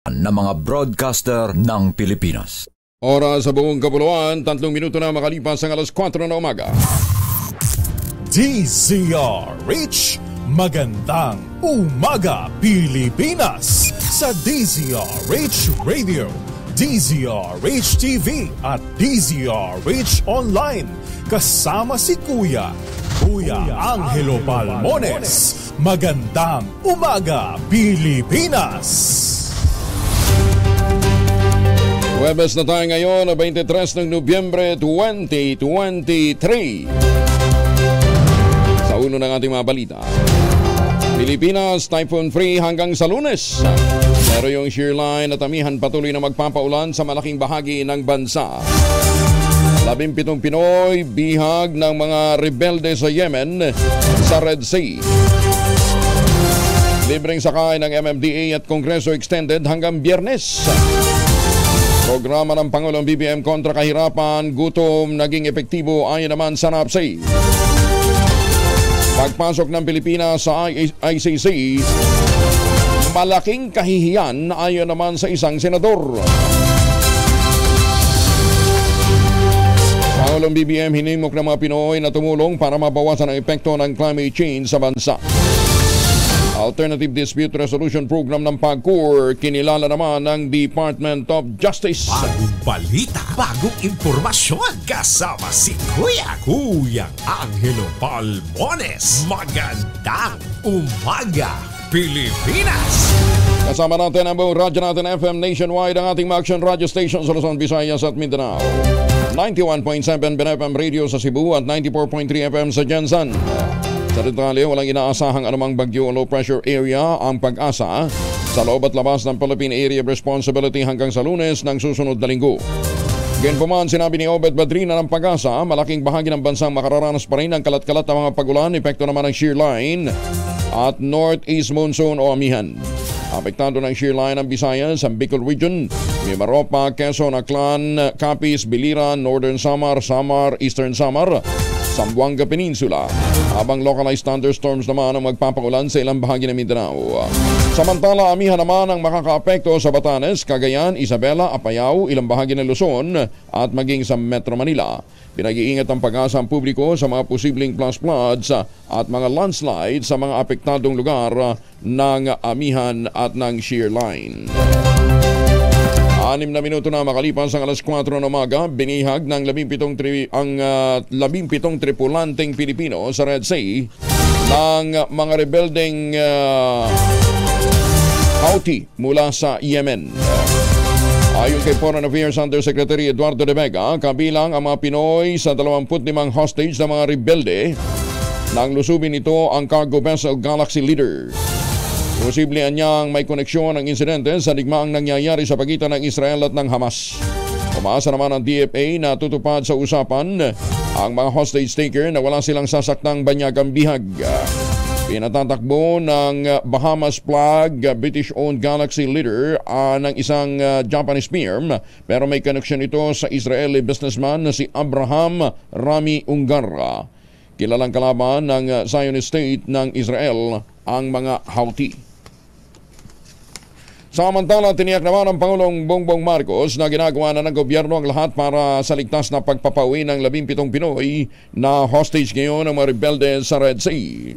ng mga broadcaster ng Pilipinas. Oras sa buong kapuluan, 3 minuto na makalipas ang alas 4 na umaga. DZRH, magandang umaga Pilipinas! Sa DZRH Radio, DZRH TV at DZRH Online. Kasama si Kuya Angelo Palmones. Magandang umaga Pilipinas! Huwebes na tayo ngayon, 23 ng Nobyembre 2023. Sa uno ng ating mga balita, Pilipinas typhoon-free hanggang sa Lunes. Pero yung shear line at amihan patuloy na magpapaulan sa malaking bahagi ng bansa. 17 Pinoy bihag ng mga rebelde sa Yemen sa Red Sea. Libreng sakay ng MMDA at Kongreso extended hanggang Biyernes. Programa ng Pangulong BBM kontra kahirapan, gutom naging epektibo ayon naman sa NAPSI. Pagpasok ng Pilipinas sa ICC, malaking kahihiyan ayon naman sa isang senador. Pangulong BBM hinimok ng mga Pinoy na tumulong para mabawasan ang epekto ng climate change sa bansa. Alternative Dispute Resolution Program ng PAGCOR, kinilala naman ng Department of Justice. Bagong balita, bagong impormasyon, kasama si Kuya Angelo Palmones. Magandang umaga Pilipinas! Kasama natin ang buong radyo natin FM nationwide, ang ating mga action radio stations sa Luzon, Visayas at Mindanao. 91.7 BNFM Radio sa Cebu at 94.3 FM sa Jensen. Sa detalye, walang inaasahang anumang bagyo o low pressure area ang Pag-asa sa loob at labas ng Philippine Area of Responsibility hanggang sa Lunes ng susunod na linggo. Gayunpaman, sinabi ni Obed Badrina ng Pag-asa, malaking bahagi ng bansang makararanas pa rin ng kalat-kalat na mga pagulan, epekto naman ng shear line at northeast monsoon o amihan. Apektado ng shear line ang Visayas, ang Bicol Region, Mimaropa, Quezon, Aklan, Capiz, Biliran, Northern Samar, Eastern Samar, Zamboanga Peninsula, habang localized thunderstorms naman ang magpapakulan sa ilang bahagi ng Mindanao. Samantala, amihan naman ang makakaapekto sa Batanes, Cagayan, Isabela, Apayao, ilang bahagi ng Luzon at maging sa Metro Manila. Pinag-iingat ang Pag-asa ang publiko sa mga posibleng flash floods at mga landslides sa mga apektadong lugar ng amihan at ng shear line. 6 na minuto na makalipas ang alas 4 ng umaga, binihag ng 17 tripulanteng Pilipino sa Red Sea ng mga rebeldeng Houthi mula sa Yemen. Ayon kay Foreign Affairs Undersecretary Eduardo de Vega, kabilang ang mga Pinoy sa 25 hostage na mga rebelde nang lusubin ito ang cargo vessel Galaxy Leader. Posible niyang may koneksyon ang insidente sa digmaang nangyayari sa pagitan ng Israel at ng Hamas. Umaasa naman ang DFA na tutupad sa usapan ang mga hostage taker na wala silang sasaktang banyagang bihag. Pinatatakbo ng Bahamas flag British-owned Galaxy Leader ng isang Japanese firm, pero may koneksyon ito sa Israeli businessman na si Abraham Rami Ungara. Kilalang kalaban ng Zionist State ng Israel ang mga Houthi. Samantala, tiniyak naman ng Pangulong Bongbong Marcos na ginagawa na ng gobyerno ang lahat para sa ligtas na pagpapauwi ng 17 Pinoy na hostage ngayon ng mga rebelde sa Red Sea.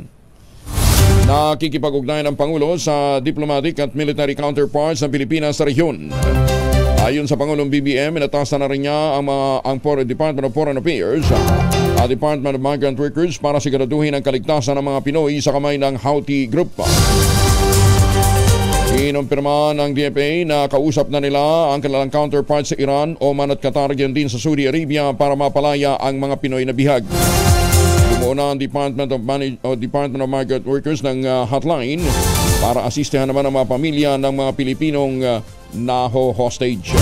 Nakikipag-ugnay ng Pangulo sa diplomatic at military counterparts ng Pilipinas sa rehiyon. Ayon sa Pangulong BBM, inatasan na rin niya ang Department of Foreign Affairs at Department of Migrant Workers para siguraduhin ang kaligtasan ng mga Pinoy sa kamay ng Houthi Group. Kinumpirma ng DFA na kausap na nila ang kanilang counterparts sa Iran, Oman at Qatar, din sa Saudi Arabia para mapalaya ang mga Pinoy na bihag. Bumuo ang Department of Migrant Workers ng hotline para asistehan naman ang mga pamilya ng mga Pilipinong naho-hostage.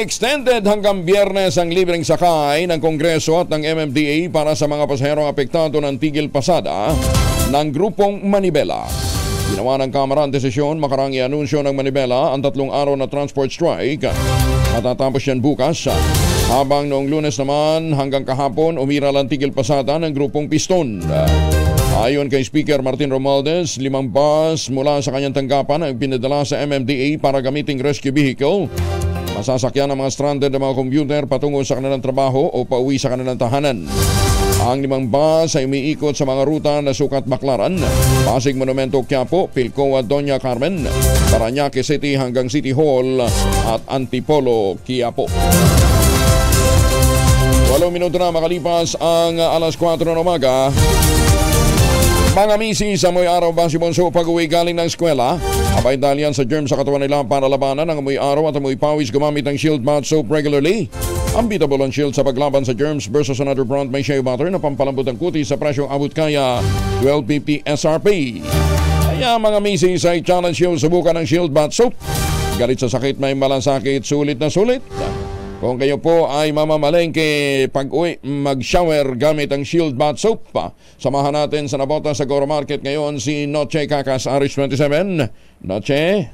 Extended hanggang Biyernes ang libreng sakay ng Kongreso at ng MMDA para sa mga pasaherong apektado ng tigil pasada ng grupong Manibela. Ginawa ng Kamara ang desisyon makarang i-anunsyo ng Manibela ang 3 araw na transport strike. Matatapos yan bukas, habang noong Lunes naman hanggang kahapon umiral ang tigil pasada ng grupong Piston. Ayon kay Speaker Martin Romualdez, 5 bus mula sa kanyang tanggapan ang pinadala sa MMDA para gamiting rescue vehicle. Masasakyan ang mga stranded na mga commuter patungo sa kanilang trabaho o pauwi sa kanilang tahanan. Ang 5 bus ay umiikot sa mga ruta na Sukat Baclaran, Pasig Monumento Quiapo, Pilcoa Doña Carmen, Parañaque City hanggang City Hall at Antipolo, Quiapo. 8 minuto na makalipas ang alas 4 ng umaga. Mga misis, amoy araw ba si Bonso pag-uwi galing ng eskwela? Abay dahil yan sa germ sa katawan nila para labanan ang amoy araw at amoy pawis gumamit ng Shield Bath Soap regularly. Unbeatable ang Shield sa paglaban sa germs versus another brand may shea butter na pampalambot ng kutis sa presyong abot kaya 12.50 SRP. Kaya mga misis ay challenge yung subukan ng Shield Bath Soap. Galit sa sakit may malasakit, sulit na sulit. Kung kayo po ay mamamalengke pag-uwi, mag-shower gamit ang Shield Bath Soap. Samahan natin sa nabota sa Goro Market ngayon si Noche Kakas, RH27. Noche?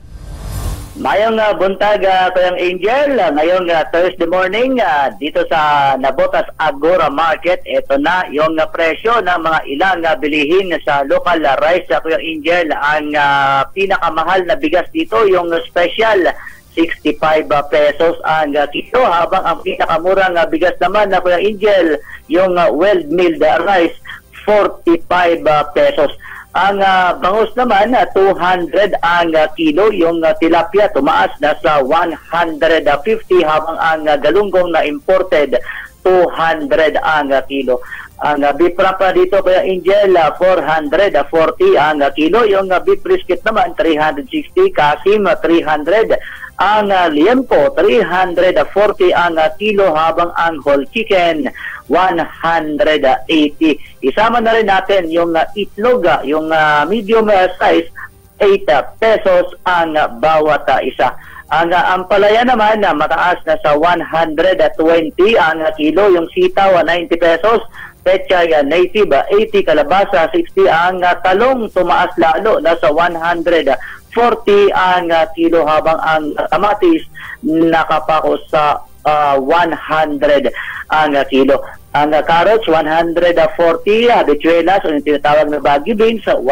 Mayong buntag, Kuyang Angel. Ngayong Thursday morning, dito sa Nabotas Agora Market, ito na yung presyo ng mga ilang bilihin sa local rice, Kuyang Angel. Ang pinakamahal na bigas dito, yung special, 65 pesos ang kilo, habang ang pinakamurang bigas naman na Kuya Angel, yung well-milled rice, 45 pesos. Ang bangus naman, 200 ang kilo. Yung tilapia tumaas na sa 150, habang ang galunggong na imported, 200 ang kilo. Ang beef rapa dito Kuya Angel, 440 ang kilo. Yung beef brisket naman, 360, kasim 300. Ang liempo, 340 ang kilo, habang ang whole chicken, 180. Isama na rin natin yung itlog, yung medium size, 8 pesos ang bawat isa. Ang ampalaya naman, mataas na sa 120 ang kilo. Yung sitaw, 90 pesos. Pechay, native, 80. Kalabasa, 60. Ang talong, tumaas lalo, nasa 140 ang kilo, habang ang kamatis nakapako sa 100 ang kilo. Ang carrots, 140, habichuelas, o yung tinatawag na baggy beans, 160,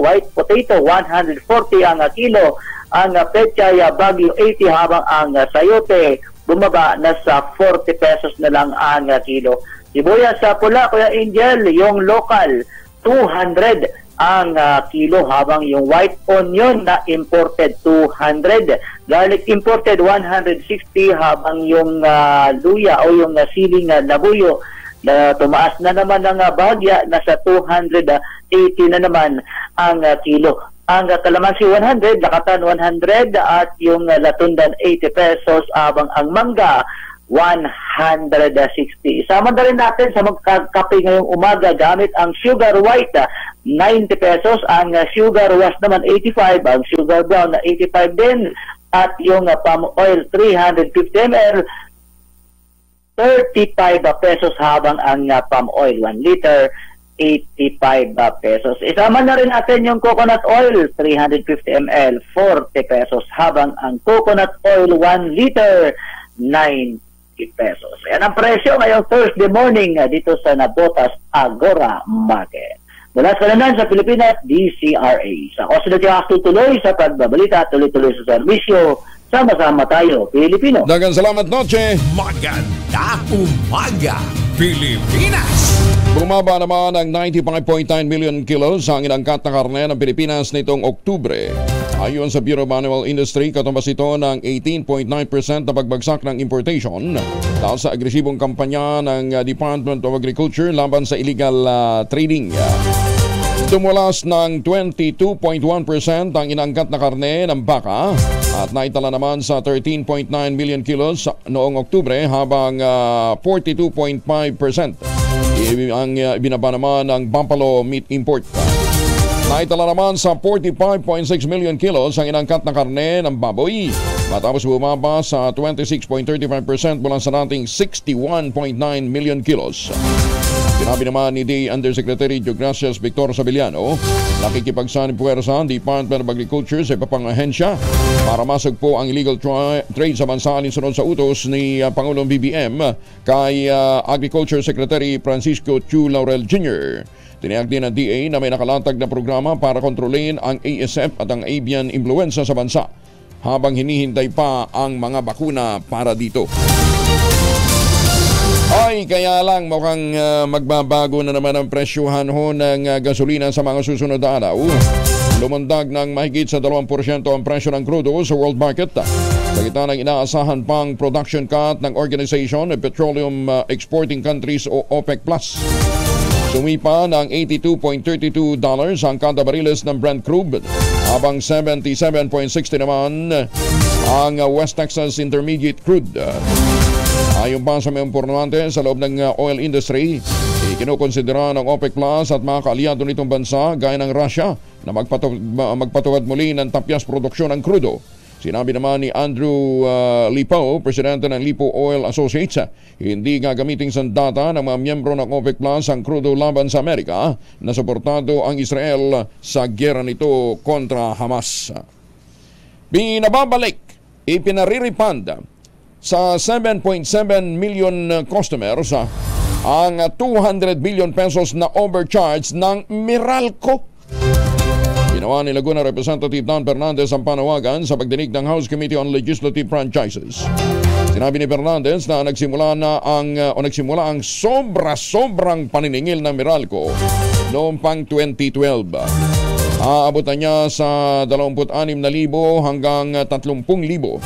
white potato, 140 ang kilo. Ang pechay, bagyo, 80, habang ang sayote, bumaba na sa 40 pesos na lang ang kilo. Sibuyas sa pula, Kuya Angel, yung local, 200 ang kilo, habang yung white onion na imported, 200. Garlic imported, 160, habang yung luya o yung siling labuyo na tumaas na naman ng bagya, nasa 280 na naman ang kilo. Ang kalamansi, 100, lakatan 100, at yung latundan, 80 pesos, habang ang mangga, 160. Isama na rin natin sa magkakape ngayong umaga gamit ang sugar white, 90 pesos. Ang sugar wash naman, 85. Ang sugar brown, 85 din. At yung palm oil, 350 ml, 35 pesos, habang ang palm oil, 1 liter, 85 pesos. Isama na rin natin yung coconut oil, 350 ml, 40 pesos, habang ang coconut oil, 1 liter, 90 pesos. Yan ang presyo ngayong Thursday morning dito sa Nabotas Agora Market. Mula sa Kalanan sa Pilipinas, DCRA. Sa Osinatiyas tutuloy sa pagbabalita, tuloy-tuloy sa serbisyo. Sama-sama tayo, Pilipino. Dagang salamat, Noche. Magandang umaga, Pilipinas! Bumaba naman ang 95.9 million kilos ang inangkat na karne ng Pilipinas nitong Oktubre. Ayon sa Bureau of Animal Industry, katumbas ito ng 18.9% na pagbagsak ng importation dahil sa agresibong kampanya ng Department of Agriculture laban sa illegal trading. Tumulas ng 22.1% ang inangkat na karne ng baka at naitala naman sa 13.9 million kilos noong Oktubre, habang 42.5% ang binaba naman ng buffalo meat import. Naitala naman sa 45.6 million kilos ang inangkat na karne ng baboy, matapos bumaba sa 26.35% mula sa dating 61.9 million kilos. Sinabi naman ni DA Undersecretary Deogracias Victor Sabiliano, nakikipagsanib-puwersa ang Department of Agriculture sa iba pang ahensya para masagpo ang illegal trade sa bansa alinsunod sa utos ni Pangulong BBM kay Agriculture Secretary Francisco Chu Laurel Jr. Tiniyak din ng DA na may nakalatag na programa para kontrolin ang ASF at ang avian influenza sa bansa habang hinihintay pa ang mga bakuna para dito. Ay, kaya lang mukhang magbabago na naman ang presyuhan ho ng gasolina sa mga susunod na araw. Lumundag ng mahigit sa 2% ang presyo ng crudo sa world market. Sa gitna ng inaasahan pang production cut ng Organization of Petroleum Exporting Countries o OPEC+. Sumipa ng $82.32 ang kada bariles ng Brent crude, habang 77.60 naman ang West Texas Intermediate crude. Ayon pa sa mga impormante sa loob ng oil industry, ikinukonsidera ng OPEC Plus at mga kaalyado nitong bansa gaya ng Russia na magpatupad muli ng tapyas produksyon ng crudo. Sinabi naman ni Andrew Lipo, presidente ng Lipo Oil Associates, hindi gagamitin sa data ng mga miyembro ng OPEC Plus ang crudo laban sa Amerika na suportado ang Israel sa giyera nito kontra Hamas. Pinababalik, ipinarirepand sa 7.7 million customers ang 200 billion pesos na overcharge ng Meralco. Ginawa ni Laguna Representative Don Fernandez ang panawagan sa pagdinig ng House Committee on Legislative Franchises. Sinabi ni Fernandez na nagsimula ang sobrang paniningil ng Meralco noong pang 2012. Aabutan niya sa 26,000 hanggang 30,000.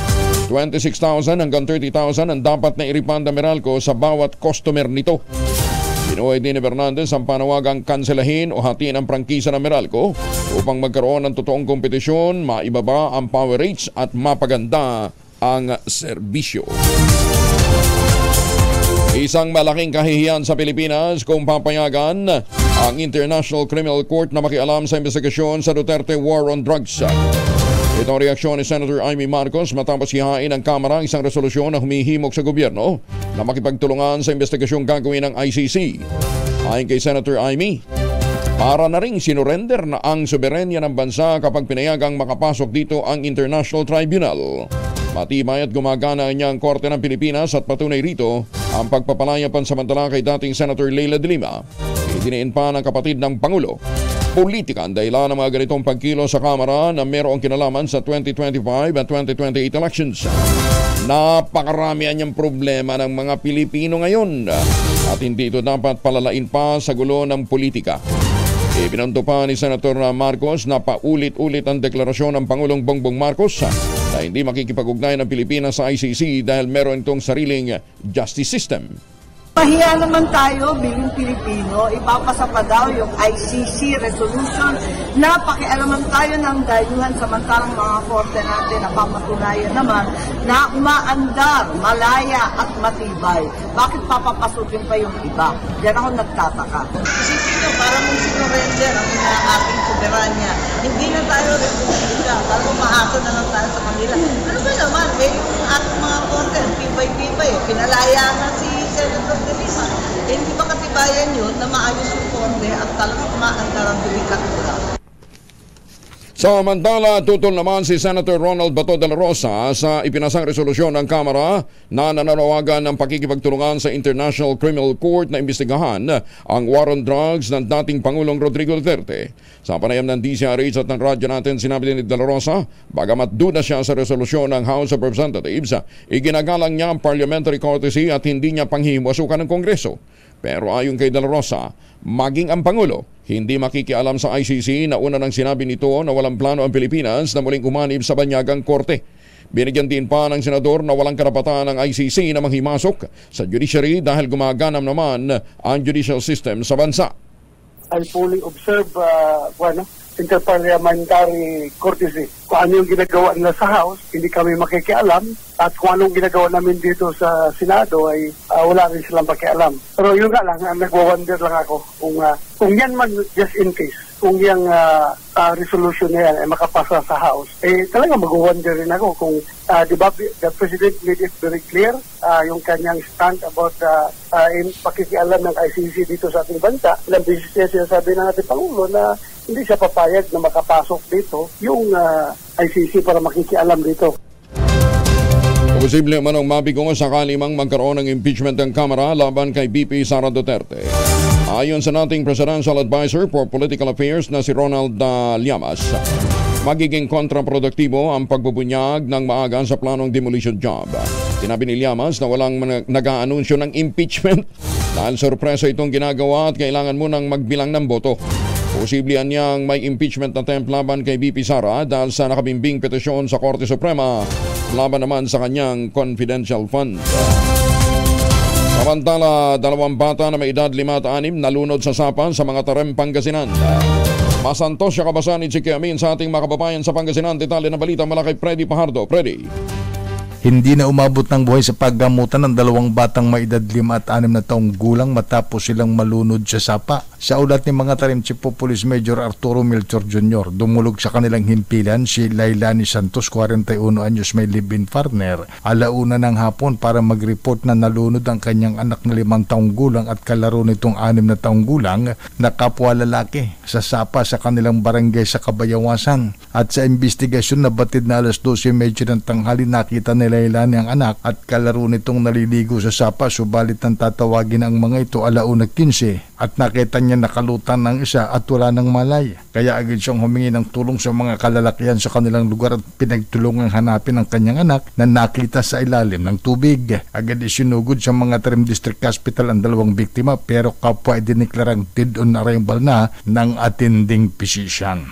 26,000 hanggang 30,000 ang dapat na irepand ng Meralco sa bawat customer nito. Binuhay din ni Fernandez ang panawagang kanselahin o hatiin ang prangkisa ng Meralco upang magkaroon ng totoong kompetisyon, maibaba ang power rates at mapaganda ang serbisyo. Isang malaking kahihiyan sa Pilipinas kung papayagan ang International Criminal Court na makialam sa investigasyon sa Duterte War on Drugs. Ito ang reaksyon ni Senator Amy Marcos matapos hihain ng Kamara ang isang resolusyon na humihimok sa gobyerno na makipagtulungan sa investigasyong gagawin ng ICC. Ayon kay Senator Amy, para na ring sinurrender na ang soberenya ng bansa kapag pinayagang makapasok dito ang International Tribunal. Matibay at gumagana niya ang Korte ng Pilipinas at patunay rito ang pagpapalaya pansamantala kay dating Senator Leila de Lima. Idiniin pa ng kapatid ng Pangulo. Politika ang dahilan ng mga ganitong pagkilo sa Kamara na mayroong kinalaman sa 2025 at 2028 elections. Napakarami niyang problema ng mga Pilipino ngayon at hindi ito dapat palalain pa sa gulo ng politika. Ibinanto pa ni Senator Marcos na paulit-ulit ang deklarasyon ng Pangulong Bongbong Marcos na hindi makikipag-ugnay ng Pilipinas sa ICC dahil meron itong sariling justice system. Mahiya naman tayo bilang Pilipino, ipapasa pa daw yung ICC resolution na pakialaman tayo ng dayuhan samantalang mga korte natin na papatunayan naman na umaandar, malaya at matibay. Bakit papapasukin pa yung iba? Diyan ako nagtataka. Isipin nyo, para mong sinurrender ang ating soberanya. Hindi na tayo republika, para umaako na lang tayo sa kanila. Ano ba naman? Yung ating mga korte, tibay-tibay, pinalaya na si Senator de Lima. Hindi ba katibayan yun na maayos yung korte at talagang umaandar ang judikatura? Samantala, tutol naman si Senator Ronald Bato de la Rosa sa ipinasang resolusyon ng Kamara na nananawagan ng pakikipagtulungan sa International Criminal Court na imbestigahan ang war on drugs ng dating Pangulong Rodrigo Duterte. Sa panayam ng DCRH at ng radyo natin, sinabi din ni de la Rosa, bagamat duda siya sa resolusyon ng House of Representatives, iginagalang niya ang parliamentary courtesy at hindi niya panghihiwasukan ng Kongreso. Pero ayon kay de la Rosa, maging ang Pangulo, hindi makikialam sa ICC na una nang sinabi nito na walang plano ang Pilipinas na muling umanib sa banyagang korte. Binigyan din pa ng senador na walang karapatan ng ICC na manghimasok sa judiciary dahil gumaganam naman ang judicial system sa bansa. I fully observe interparliamentary courtesy. Kung ano yung ginagawa nila sa House, hindi kami makikialam. At kung anong ginagawa namin dito sa Senado ay wala rin silang makialam. Pero yun nga lang, nagwa-wonder lang ako kung yan man, just in case, kung yung resolution na yan ay makapasa sa House, talaga mag-wonder rin ako kung, di ba, the President made it very clear, yung kanyang stand about in pakikialam ng ICC dito sa ating bansa. Ilang beses niya sinasabi ng ating Pangulo na hindi siya papayag na makapasok dito yung ICC para makikialam dito. Posible man ang mabigo sakali mang magkaroon ng impeachment ng Kamara laban kay BP Sara Duterte. Ayon sa nating Presidential Advisor for Political Affairs na si Ronald Llamas, magiging kontraproduktibo ang pagbubunyag ng maaga sa planong demolition job. Sinabi ni Llamas na walang nag-aanunsyo ng impeachment dahil sorpresa itong ginagawa at kailangan mo nang magbilang ng boto. Posible niyang may impeachment attempt laban kay VP Sara dahil sa nakabimbing petisyon sa Korte Suprema laban naman sa kanyang confidential fund. Samantala, 2 bata na may edad 5 at 6 nalunod sa sapa sa mga Tarem, Pangasinan. Masantos siya kabasan ni Chiki Amin sa ating mga kababayan sa Pangasinan. Detalye ng balita mula kay Freddy Pajardo. Freddy. Hindi na umabot ng buhay sa paggamutan ng 2 batang may edad 5 at 6 na taong gulang matapos silang malunod sa sapa. Sa ulat ni mga Tarem Chief of Police Major Arturo Melchor Jr., dumulog sa kanilang himpilan si Lailani Santos, 41 anyos, may live-in partner, 1:00 ng hapon para mag-report na nalunod ang kanyang anak na 5 taong gulang at kalaro nitong 6 na taong gulang na kapwa lalaki sa sapa sa kanilang barangay sa Kabayawasan. At sa investigasyon na batid na 12:30 ng tanghali, nakita ni Lailani ang anak at kalaro nitong naliligo sa sapa, subalit nang tatawagin ang mga ito 1:15 at nakita niya nakalutan ng isa at wala ng malay. Kaya agad siyang humingi ng tulong sa mga kalalakihan sa kanilang lugar at pinagtulungang hanapin ang kanyang anak na nakita sa ilalim ng tubig. Agad isinugod sa mga Tarem District Hospital ang 2 biktima, pero kapwa idineklarang dead on arrival na ng attending physician.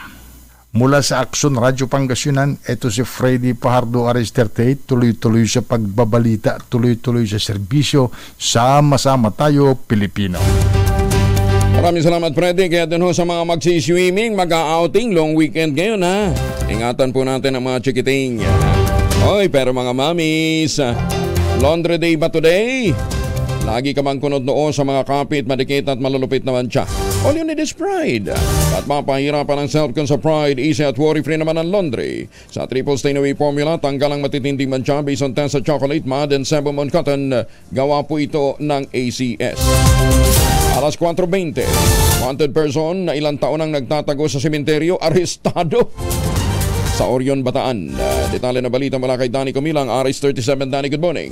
Mula sa Aksyon Radyo Pangasinan, ito si Freddy Pajardo, RS38, tuloy-tuloy sa pagbabalita, tuloy-tuloy sa serbisyo, sama-sama tayo Pilipino. Maraming salamat, Freddy. Kaya din ho sa mga magsiswimming, mag-outing, long weekend ngayon ha. Ingatan po natin ang mga chikiting. Oy, pero mga mamis, laundry day ba today? Lagi ka bang kunod noo sa mga kapit, madikit at malulupit naman siya? All you need is pride. At mapahirapan ang self-con sa pride, easy at worry-free naman ang laundry. Sa triple stain-away formula, tanggal ang matitinding mancha based on test sa chocolate, mud, and sebum on cotton. Gawa po ito ng ACS. Alas 4:20, wanted person na ilang taon ang nagtatago sa sementeryo, arestado sa Orion, Bataan. Detalye na balita mula kay Danny Comilang, RS37. Danny, good morning.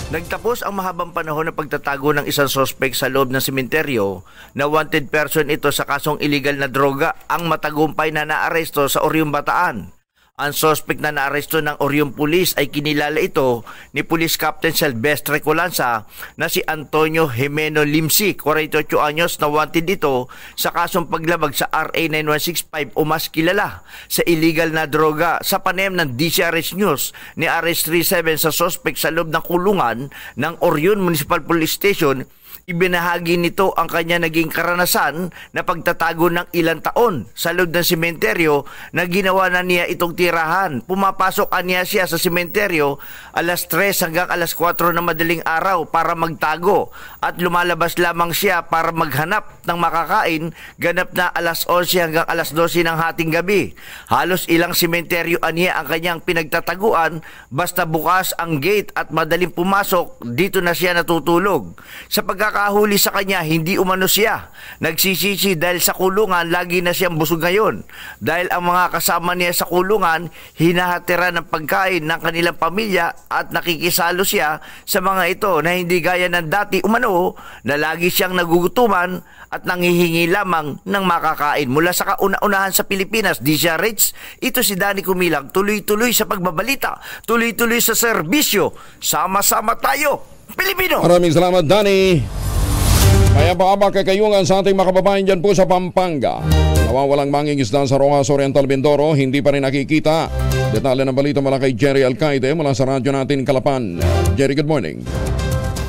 Nagtapos ang mahabang panahon ng pagtatago ng isang sospek sa loob ng sementeryo na wanted person ito sa kasong illegal na droga ang matagumpay na naaresto sa Orion, Bataan. Ang sospek na naaresto ng Orion Police ay kinilala ito ni Police Captain Silvestre Colanza na si Antonio Jimeno Limsi, 48 anyos, na wanted ito sa kasong paglabag sa RA 9165 o mas kilala sa illegal na droga. Sa panayam ng DCRH News ni RS37 sa sospek sa loob ng kulungan ng Orion Municipal Police Station, ibinahagi nito ang kanya naging karanasan na pagtatago ng ilang taon sa loob ng sementeryo na ginawa na niya itong tirahan. Pumapasok niya siya sa sementeryo alas 3 hanggang alas 4 na madaling araw para magtago at lumalabas lamang siya para maghanap ng makakain ganap na alas 11 hanggang alas 12 ng hating gabi. Halos ilang sementeryo niya ang kanyang pinagtataguan, basta bukas ang gate at madaling pumasok, dito na siya natutulog. Sa pagkakahuli sa kanya, hindi umano siya nagsisisi dahil sa kulungan lagi na siyang busog ngayon. Dahil ang mga kasama niya sa kulungan hinahatira ng pagkain ng kanilang pamilya at nakikisalo siya sa mga ito na hindi gaya ng dati umano na lagi siyang nagugutuman at nanghihingi lamang ng makakain. Mula sa kauna-unahan sa Pilipinas, DCRH, ito si Danny Comilang, tuloy-tuloy sa pagbabalita, tuloy-tuloy sa serbisyo, sama-sama tayo Pilipino. Maraming salamat, Danny. Kaya paabak kakayungan sa ating mga kababayan dyan po sa Pampanga. Nawawalang mangingisda sa Rojas Oriental, Mindoro, hindi pa rin nakikita. Detalye ng balita mula kay Jerry Alcaide mula sa radyo natin Kalapan. Jerry, good morning.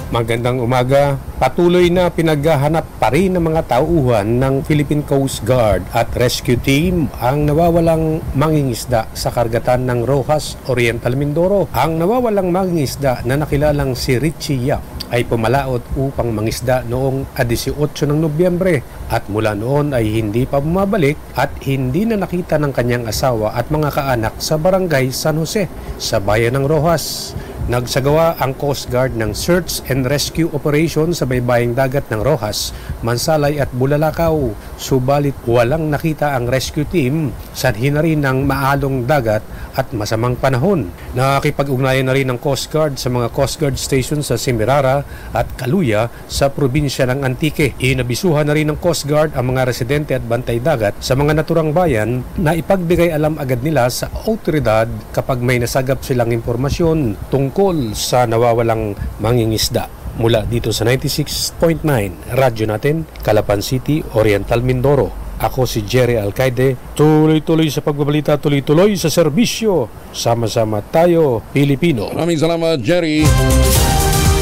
Magandang umaga. Patuloy na pinaghahanap pa rin ng mga tauhan ng Philippine Coast Guard at Rescue Team ang nawawalang mangingisda sa karagatan ng Rojas Oriental, Mindoro. Ang nawawalang mangingisda na nakilalang si Richie Yap ay pumalaot upang mangisda noong 18 ng Nobyembre at mula noon ay hindi pa bumabalik at hindi na nakita ng kanyang asawa at mga kaanak sa barangay San Jose sa bayan ng Rojas. Nagsagawa ang Coast Guard ng search and rescue operation sa baybaying dagat ng Rojas, Mansalay at Bulalakaw. Subalit walang nakita ang rescue team sa rin ng maalong dagat at masamang panahon. Nakikipag-ugnayan na rin ng Coast Guard sa mga Coast Guard stations sa Semirara at Kaluya sa probinsya ng Antique. Inabisuhan na rin ng Coast Guard ang mga residente at bantay dagat sa mga naturang bayan na ipagbigay alam agad nila sa autoridad kapag may nasagap silang impormasyon tungkol sa nawawalang mangingisda. Mula dito sa 96.9 Radyo natin, Calapan City, Oriental Mindoro. Ako si Jerry Alcaide, tuloy-tuloy sa pagbabalita, tuloy-tuloy sa serbisyo. Sama-sama tayo, Pilipino. Maraming salamat, Jerry.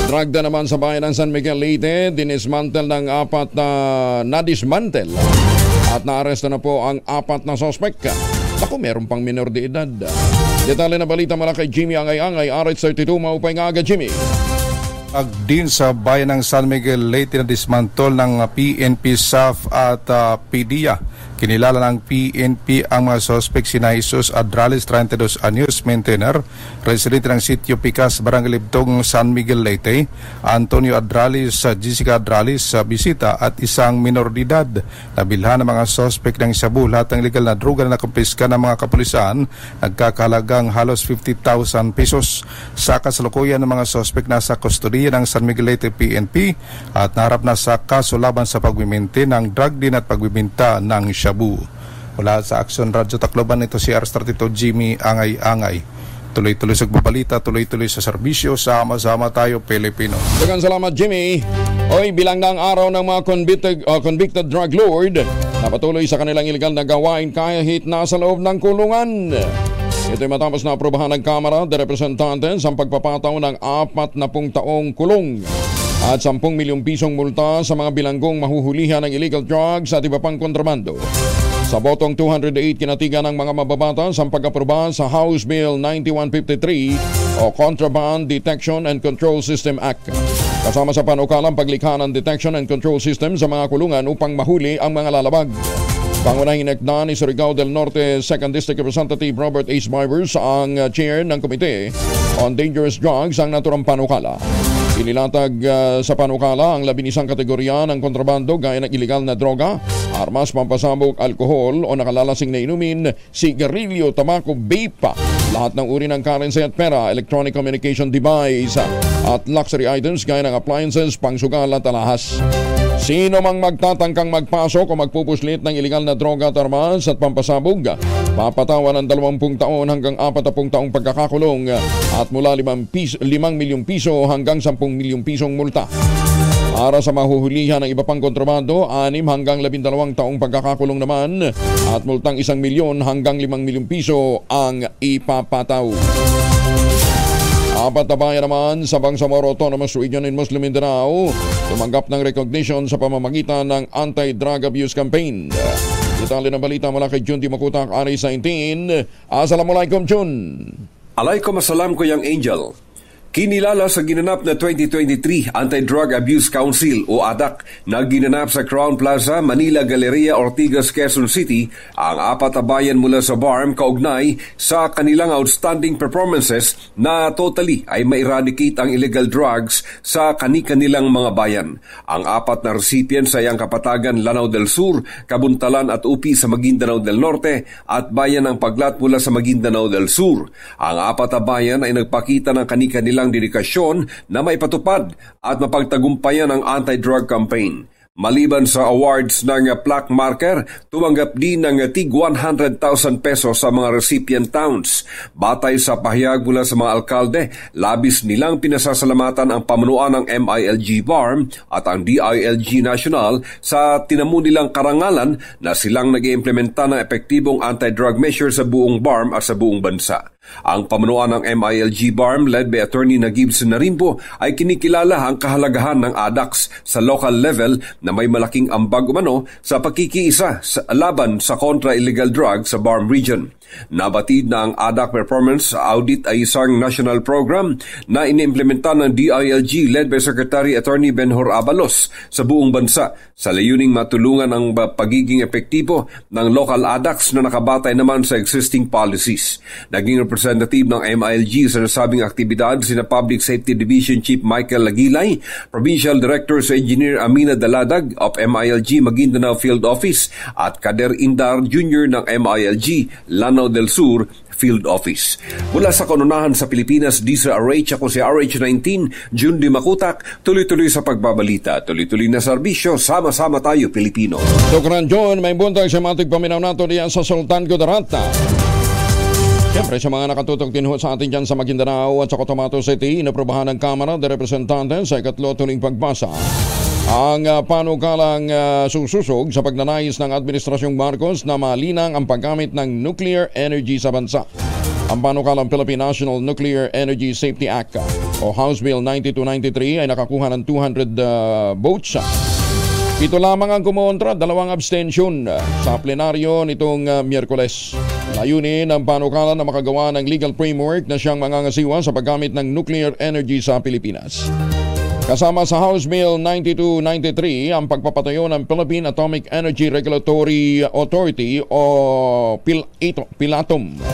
Dragda naman sa bayan ng San Miguel, Leyte, dinismantel ng apat na nadismantel at naaresto na po ang apat na sospek. Ako, meron pang minor de edad. Detalye na balita mula kay Jimmy Angay-Angay, RH32, maupay nga aga, Jimmy. Din sa bayan ng San Miguel, Leyte na dismantol ng PNP, SAF at PDEA. Kinilala ng PNP ang mga suspect sina Jesus Adrales, 32 anyos, maintainer, residente ng sitio Picas, Barangay Libtong, San Miguel, Leyte, Antonio Adrales, Jessica Adrales, bisita at isang minor de edad. Nabilhan ng mga suspect ng isabu lahat ng legal na droga na nakumpiska ng mga kapulisan, nagkakalagang halos 50,000 pesos. Sa kasalukuyan ng mga suspect nasa kustodiya ng San Miguel, Leyte PNP at naharap na sa kaso laban sa pagmiminti ng drug din at pagbibinta ng shabu. Wala sa Action Radyo Tacloban, ito si R32 Jimmy Angay-Angay. Tuloy-tuloy sa balita, tuloy-tuloy sa serbisyo, sama-sama tayo Pilipino. Dagang salamat, Jimmy. Hoy, bilang ng araw ng mga convicted drug lord na patuloy sa kanilang illegal na gawain kahit nasa loob ng kulungan. Ito'y matapos na aprobahan ng Kamara de Representantes ang pagpapataw ng 40 taong kulong at 10 milyong pisong multa sa mga bilanggong mahuhulihan ng illegal drugs at iba pang kontrabando. Sa botong 208, kinatigan ng mga mababatas ang pag-aproba sa House Bill 9153 o Contraband Detection and Control System Act. Kasama sa panukalang paglikha ng detection and control system sa mga kulungan upang mahuli ang mga lalabag. Pangunahing inekda ni Surigao del Norte 2nd District Representative Robert H. Bivers ang chair ng Komite on Dangerous Drugs ang naturang panukala. Inilatag sa panukala ang 11 kategorya ng kontrabando gaya ng iligal na droga, armas, pampasabog, alkohol o nakalalasing na inumin, sigarilyo, tabako, vape, lahat ng uri ng currency at pera, electronic communication device at luxury items gaya ng appliances, pangsugal at alahas. Sino mang magtatangkang magpasok o magpupuslit ng iligal na droga at armas at pampasabog, papatawan ng 20 taon hanggang 40 taong pagkakakulong at mula 5 milyong piso hanggang 10 milyong pisong multa. Para sa mahuhulihan ng iba pang kontrabando, 6 hanggang 12 taong pagkakakulong naman at multang 1 milyon hanggang 5 milyong piso ang ipapataw. Apat na bayan naman sa Bangsamoro Autonomous Region in Muslim Mindanao tumanggap ng recognition sa pamamagitan ng Anti-Drug Abuse Campaign. Detalye ng balita mula kay Jun Dimakutak, RA19. Assalamualaikum, Jun. Alaikum assalam, Kuyang Angel. Kinilala sa ginanap na 2023 Anti-Drug Abuse Council o ADAC na ginanap sa Crown Plaza, Manila Galleria, Ortigas, Quezon City ang apat na bayan mula sa BARM kaugnay sa kanilang outstanding performances na totally ay ma-eradicate ang illegal drugs sa kani-kanilang mga bayan. Ang apat na recipients ay ang Kapatagan, Lanao del Sur, Kabuntalan at Upi sa Maguindanao del Norte at Bayan ng Paglat mula sa Maguindanao del Sur. Ang apat na bayan ay nagpakita ng kani-kanilang dedikasyon na maipatupad at mapagtagumpayan ang anti-drug campaign. Maliban sa awards ng plaque marker, tumanggap din ng tig 100,000 pesos sa mga recipient towns. Batay sa pahayag mula sa mga alkalde, labis nilang pinasasalamatan ang pamunuan ng MILG BARM at ang DILG National sa tinamo nilang karangalan na silang nag-iimplementa ng epektibong anti-drug measures sa buong BARM at sa buong bansa. Ang pamunuan ng MILG BARM led by Attorney Nagibson Narimpo ay kinikilala ang kahalagahan ng ADACs sa local level na may malaking ambag umano sa pagkikiisa sa laban sa kontra illegal drugs sa BARM region. Nabatid na ang ADAC Performance Audit ay isang national program na iniimplementa ng DILG led by Secretary Attorney Benhur Abalos sa buong bansa sa layuning matulungan ang pagiging epektibo ng local ADACs na nakabatay naman sa existing policies. Naging representative ng MILG sa nasabing aktibidad sina Public Safety Division Chief Michael Lagilay, Provincial Director sa Engineer Amina Daladag of MILG Maguindanao Field Office at Kader Indar Jr. ng MILG Lanao del Sur Field Office. Mula sa kanunahan sa Pilipinas, di sa RH, ako si RH19, June Di Makutak, tuloy-tuloy sa pagbabalita, tuloy-tuloy na serbisyo, sama-sama tayo Pilipino. Sukran John, may buntag sa matig paminaw nato diyan sa Sultan Kudarat. Siyempre sa mga nakatutok din sa atin dyan sa Maguindanao at sa Cotabato City, inaprobahan ng Kamara de Representantes sa ikatlo tuling pagbasa ang panukalang sususog sa pagnanais ng Administrasyong Marcos na malinang ang paggamit ng nuclear energy sa bansa. Ang panukalang Philippine National Nuclear Energy Safety Act o House Bill 9293 ay nakakuha ng 200 votes. Ito lamang ang kumontra, 2 abstention sa plenaryo nitong Miyerkules. Layunin ng panukala na makagawa ng legal framework na siyang mangangasiwa sa paggamit ng nuclear energy sa Pilipinas. Kasama sa House Bill 9293 ang pagpapatayo ng Philippine Atomic Energy Regulatory Authority o PILATOM.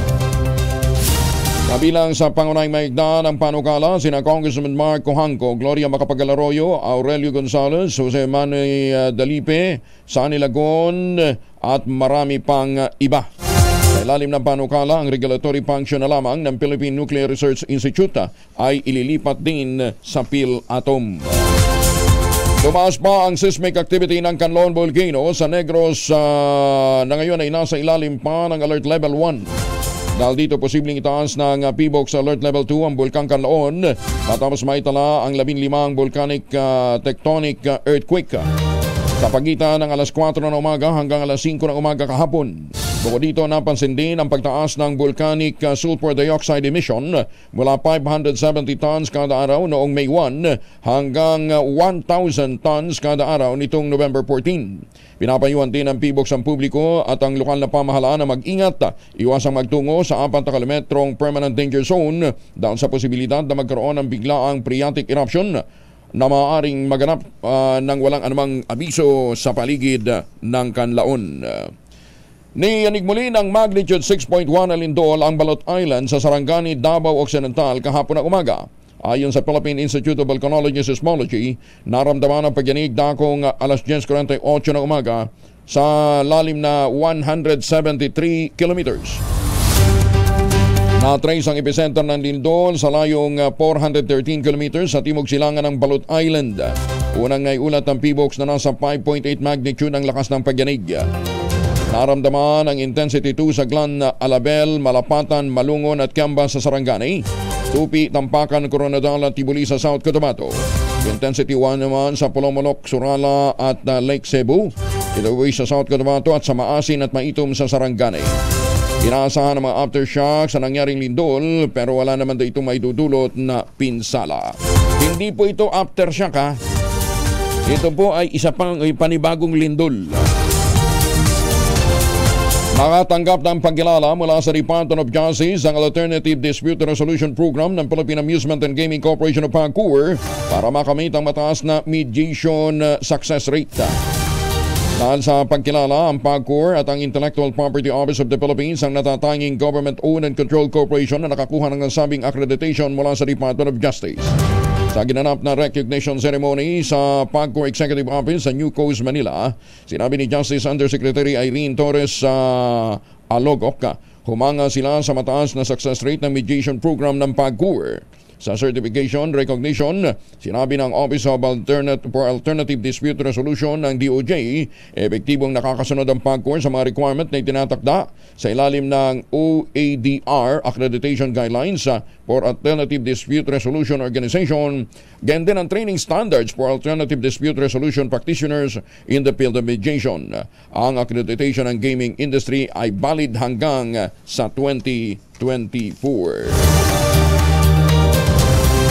Kabilang sa pangunahing maigda ng panukala sina Congressman Mark Cojanco, Gloria Macapagal-Arroyo, Aurelio Gonzalez, Jose Manuel Dalipe, Sani Lagon at marami pang iba. Sa ilalim ng panukala, ang regulatory function na lamang ng Philippine Nuclear Research Institute ay ililipat din sa PhilAtom. Tumaas pa ang seismic activity ng Canlaon Volcano sa Negros na ngayon ay nasa ilalim pa ng Alert Level 1. Dahil dito posibleng itaas ng PBOC sa Alert Level 2 ang Bulkang Canlaon matapos maitala ang 15 volcanic tectonic earthquake sa pagitan ng alas 4 ng umaga hanggang alas 5 ng umaga kahapon. Bukod dito, napansin din ang pagtaas ng volcanic sulfur dioxide emission mula 570 tons kada araw noong May 1 hanggang 1,000 tons kada araw nitong November 14. Pinapayuhan din ng PBOC ang publiko at ang lokal na pamahalaan na mag-ingat, iwasang magtungo sa 4 kilometrong permanent danger zone dahil sa posibilidad na magkaroon ng biglaang phreatic eruption na maaaring maganap ng walang anumang abiso sa paligid ng Canlaon. Niyanig muli ng magnitude 6.1 na lindol ang Balot Island sa Sarangani, Davao Occidental kahapon na umaga. Ayon sa Philippine Institute of Volcanology and Seismology, naramdaman ang pagyanig dakong alas 10:48 na umaga sa lalim na 173 kilometers. Na-trace ang epicenter ng lindol sa layong 413 kilometers sa timog silangan ng Balot Island. Unang naiulat ng PBOC na nasa 5.8 magnitude ang lakas ng pagyanig. Naramdaman ang intensity 2 sa Glan, Alabel, Malapatan, Malungon at Camba sa Sarangani, Tupi, Tampakan, Coronadal at Tibuli sa South Cotabato. Intensity 1 naman sa Polomolok, Surala at Lake Cebu, Iloy sa South Cotabato at sa Maasin at Maitom sa Sarangani. Inaasahan ng mga aftershocks sa nangyaring lindol pero wala naman daw itong maidudulot na pinsala. Hindi po ito aftershock ha. Ito po ay isa pang panibagong lindol. Nakatanggap ng pagkilala mula sa Department of Justice ang Alternative Dispute Resolution Program ng Philippine Amusement and Gaming Corporation of PAGCOR para makamit ang mataas na mediation success rate. Dahil sa pagkilala, ang PAGCOR at ang Intellectual Property Office of the Philippines ang natatanging government-owned and controlled corporation na nakakuha ng nasabing accreditation mula sa Department of Justice. Sa ginanap na recognition ceremony sa PAGCOR Executive Office sa New Coast, Manila, sinabi ni Justice Undersecretary Irene Torres Alogok, humanga sila sa mataas na success rate ng mediation program ng PAGCOR. Sa certification recognition, sinabi ng Office of Alternative Dispute Resolution ng DOJ, epektibong nakakasunod ang PAGCOR sa mga requirement na itinatakda sa ilalim ng OADR Accreditation Guidelines for Alternative Dispute Resolution Organization, ganyan din ang training standards for Alternative Dispute Resolution Practitioners in the field of mediation. Ang accreditation ng gaming industry ay valid hanggang sa 2024.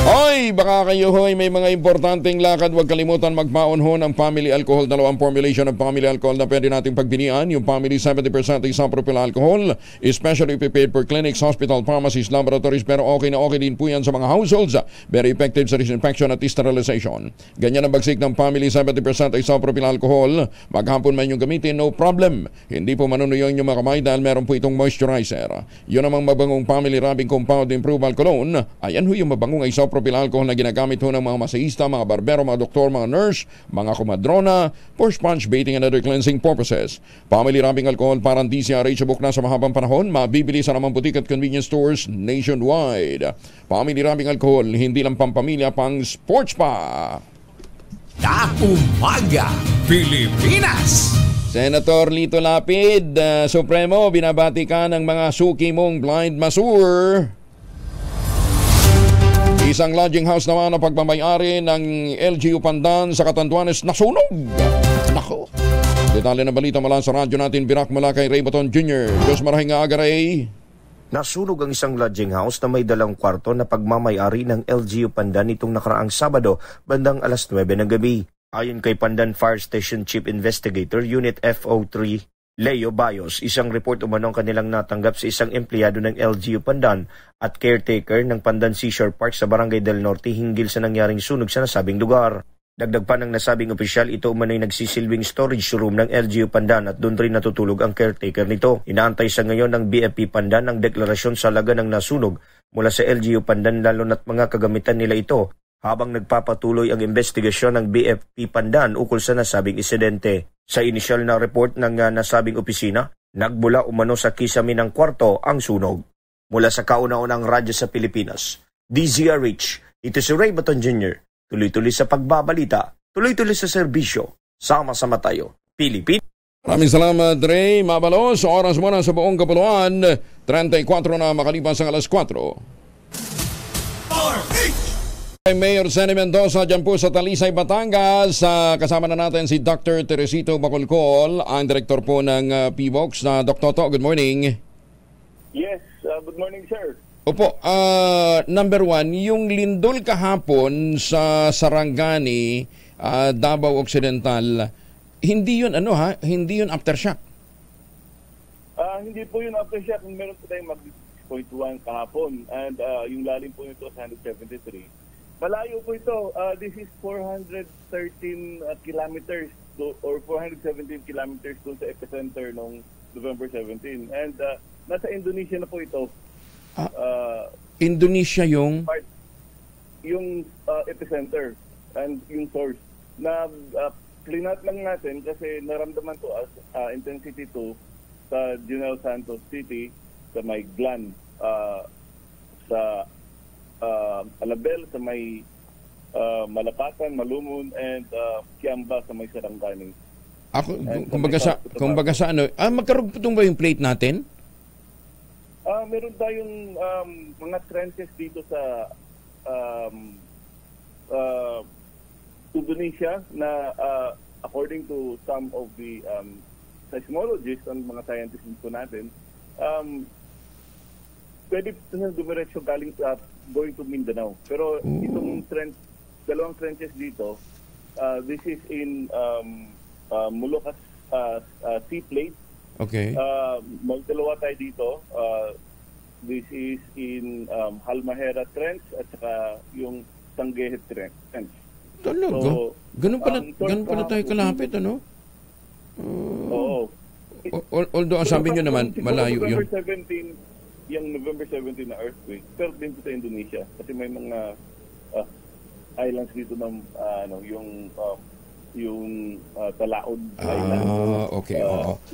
Hoy, baka kayo ho'y may mga importanteng lakad, huwag kalimutan magpaon ho ng family alcohol. Dalawang formulation ng family alcohol na pwede nating pagbinian. Yung family 70% isopropyl alcohol, especially prepared for clinics, hospital, pharmacies, laboratories, pero okay na okay din po yan sa mga households. Very effective sa disinfection at sterilization. Ganyan ang bagsik ng family 70% isopropyl alcohol. Maghapon man yung gamitin, no problem. Hindi po manunuyo yung mga kamay dahil meron po itong moisturizer. Yun namang mabangong family rubbing compound improved cologne. Ayan ho yung mabangong isopropyl alcohol na ginagamit ho ng mga masahista, mga barbero, mga doktor, mga nurse, mga kumadrona for sponge baiting and other cleansing purposes. Family rubbing alcohol parang DCRH book na sa mahabang panahon, mabibili sa namang butik at convenience stores nationwide. Family rubbing alcohol, hindi lang pampamilya, pang sports pa. Umaga, Pilipinas! Senator Lito Lapid, Supremo, binabati ka ng mga suki mong blind masur. Isang lodging house naman na pagmamayari ng LGU Pandan sa Catanduanes nasunog. Nako. Detalye ng balita mula sa radyo natin, birak mula kay Ray Baton Jr. Diyos marahing aga, Ray. Nasunog ang isang lodging house na may 2 kwarto na pagmamayari ng LGU Pandan nitong nakaraang Sabado bandang alas 9 ng gabi. Ayon kay Pandan Fire Station Chief Investigator Unit FO3 Leo Bayos, isang report umanong kanilang natanggap sa isang empleyado ng LGU Pandan at caretaker ng Pandan Seashore Park sa Barangay del Norte hinggil sa nangyaring sunog sa nasabing lugar. Dagdag pa ng nasabing opisyal, ito umano'y nagsisilbing storage room ng LGU Pandan at doon rin natutulog ang caretaker nito. Inaantay sa ngayon ng BFP Pandan ang deklarasyon sa laga ng nasunog mula sa LGU Pandan lalo na't mga kagamitan nila ito habang nagpapatuloy ang investigasyon ng BFP Pandan ukol sa nasabing insidente. Sa inisyal na report ng nasabing opisina, nagbula umano sa kisame ng kwarto ang sunog. Mula sa kauna-unang radyo sa Pilipinas, DZRH, ito si Ray Baton Jr., tuloy-tuloy sa pagbabalita, tuloy-tuloy sa serbisyo, sama-sama tayo, Pilipinas. Maraming salamat, Ray. Mabalos, oras mo na sa buong kapuluan, 34 na makalipas ang alas 4. Mayor Senny Mendoza dyan po sa Talisay, Batangas. Kasama na natin si Dr. Teresito Bacolcol, ang direktor po ng PBOX. Dr. Toto, good morning. Yes, good morning, sir. Opo, number 1, yung lindol kahapon sa Sarangani, Davao Occidental, hindi yun hindi yun aftershock? Hindi po yun aftershock. Meron po tayong mag-6.1 kahapon and yung lalim po nito 173. Malayo po ito. This is 413 kilometers or 417 kilometers doon sa epicenter noong November 17. And nasa Indonesia na po ito. Indonesia yung epicenter and yung source. Clean out lang natin kasi naramdaman to as intensity 2 sa General Santos City, sa may Glan, sa Alabel, sa may Malapatan, Malumon, and Kiamba sa may Sarangani. Kumbaga sa ano, magkarugtong ba yung plate natin? Meron tayong mga trenches dito sa Indonesia na according to some of the seismologists and mga scientists po natin, pwede na dumiretso galing going to Mindanao. Pero itong dalawang trenches dito, this is in Molucas Sea Plate. Okay. May dalawa tayo dito. This is in Halmahera Trench at saka yung Sanggehe Trench. Talaga? So, ganun pala tayo kalapit, ano? Oo. Although sabi nyo naman, malayo yun. Yung November 17 na earthquake, pero din sa Indonesia kasi may mga islands dito ng yung Talaud Island. Okay.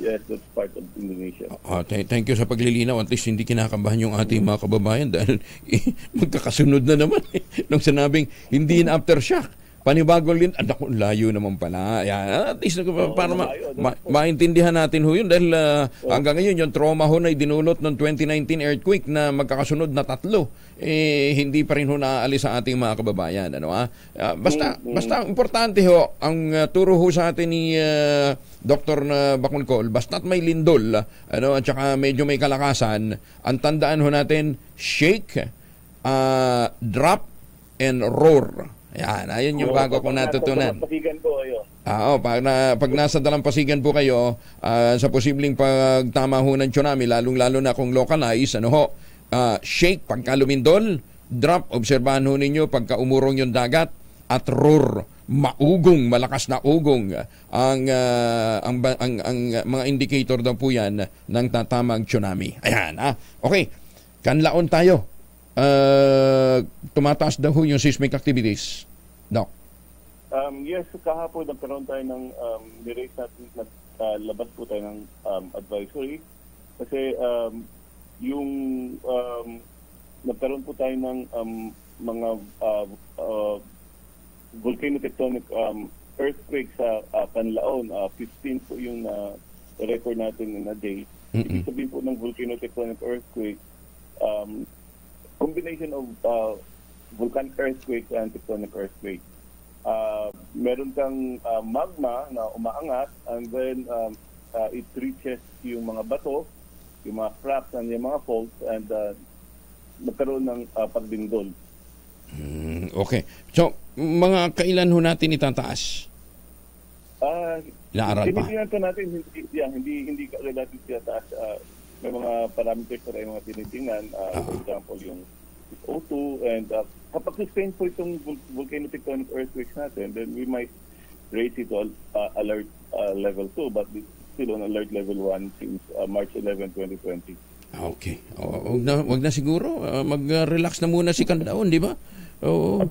Yes, that's part of Indonesia. Thank you sa paglilinaw. At least hindi kinakabahan yung ating mga kababayan dahil magkakasunod na naman nung sinabing hindi na aftershock. Panibagong layo naman pala. At least para maintindihan natin ho yun dahil hanggang ngayon yung trauma ho na dinulot ng 2019 earthquake na magkakasunod na 3 hindi pa rin ho naaalis sa ating mga kababayan. Basta importante ho ang turo ho sa atin ni Dr. Bacolcol, basta't may lindol at saka medyo may kalakasan, ang tandaan ho natin, shake, drop, and roar. Yan, ayun yung bago kong natutunan. Pasigan po kayo. Pag nasa dalampasigan po kayo, sa posibleng pagtama ho ng tsunami, lalong-lalo na kung localize, shake pagka lumindol, drop, obserbahan ho ninyo pagka umurong yung dagat, at roar, maugong, malakas na ugong ang mga indicator daw po yan ng tatamang tsunami. Ayan, okay. Kanlaon tayo. Tumataas daw yung seismic activities. Doc. Yes, kahapon nagkaroon tayo ng niraise natin, labas po tayo ng advisory kasi yung nagkaroon po tayo ng mga volcano-tectonic earthquake sa Panlaon. 15 po yung record natin in a day. Ibig sabihin po ng volcano-tectonic earthquake, combination of volcanic earthquake and tectonic earthquake. Meron kang magma na umaangat and then it reaches yung mga bato, yung mga cracks and yung mga faults and magkaroon ng paglindol. Okay. So, mga kailan ho natin itataas? Inaaral pa? Tinitingnan po natin, hindi kagad natin itataas. May mga parameters na mga tinitingnan. For example, yung O2 and kapag sustain po itong volcano-tectonic earthquakes natin, then we might raise it to alert level 2 but still on alert level 1 since March 11, 2020. Okay. Wag na siguro. Mag-relax na muna si Kanlaon, di ba? Oo.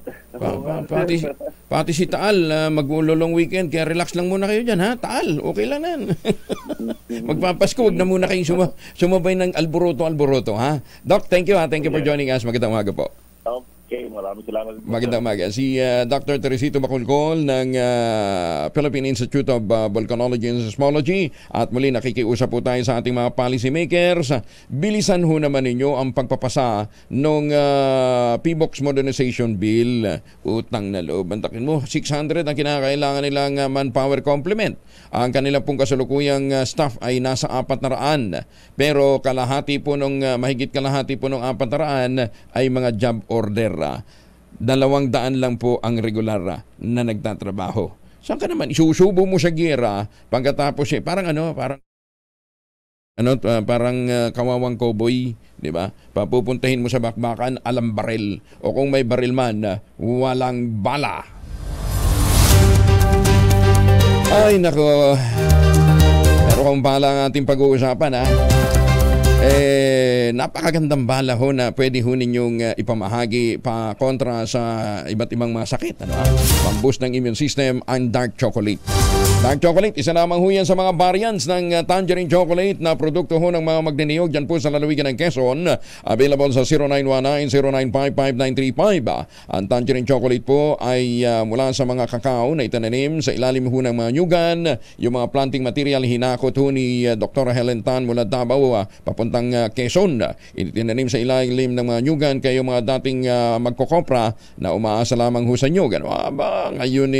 Pati si Taal, mag-long weekend, kaya relax lang muna kayo dyan, ha? Taal, okay lang yan. Magpapasko, wag na muna kayong sumabay ng alboroto, ha? Doc, thank you, ha? Thank you for joining us. Magandang umaga po. Okay, maraming salamat. Magandang umaga. Si Dr. Teresito Bacolcol ng Philippine Institute of Volcanology and Seismology. At muli nakikiusap po tayo sa ating mga policy makers. Bilisan ho naman ninyo ang pagpapasa ng PBOX Modernization Bill. Utang na loob. Bantakin mo, 600 ang kinakailangan nilang manpower complement. Ang kanilang pong kasalukuyang staff ay nasa 400. Pero kalahati po mahigit kalahati po ng 400 ay mga job order. 200 lang po ang regular na nagtatrabaho. Saan ka naman? Isusubo mo sa gira pagkatapos parang kawawang cowboy, di ba? Papupuntahin mo sa bakbakan, alam baril. O kung may baril man, walang bala. Ay, nako. Pero kung bala ang ating pag-uusapan, napakagandang bala ho na pwede ho ninyong ipamahagi pa kontra sa iba't ibang mga sakit. Pang-boost ng immune system, ang dark chocolate. Dark chocolate, isa lamang ho yan sa mga variants ng tangerine chocolate na produkto ho ng mga magniniyog dyan po sa lalawigan ng Quezon. Available sa 0919-0955-935. Ang tangerine chocolate po ay mula sa mga kakao na itananim sa ilalim ho ng mga nyugan. Yung mga planting material hinakot ho ni Dr. Helen Tan mula Davao papuntang Quezon. Itinanim sa ilalim ng mga nyugan kayo mga dating magkokopra na umaasa lamang ho sa nyugan. Ngayon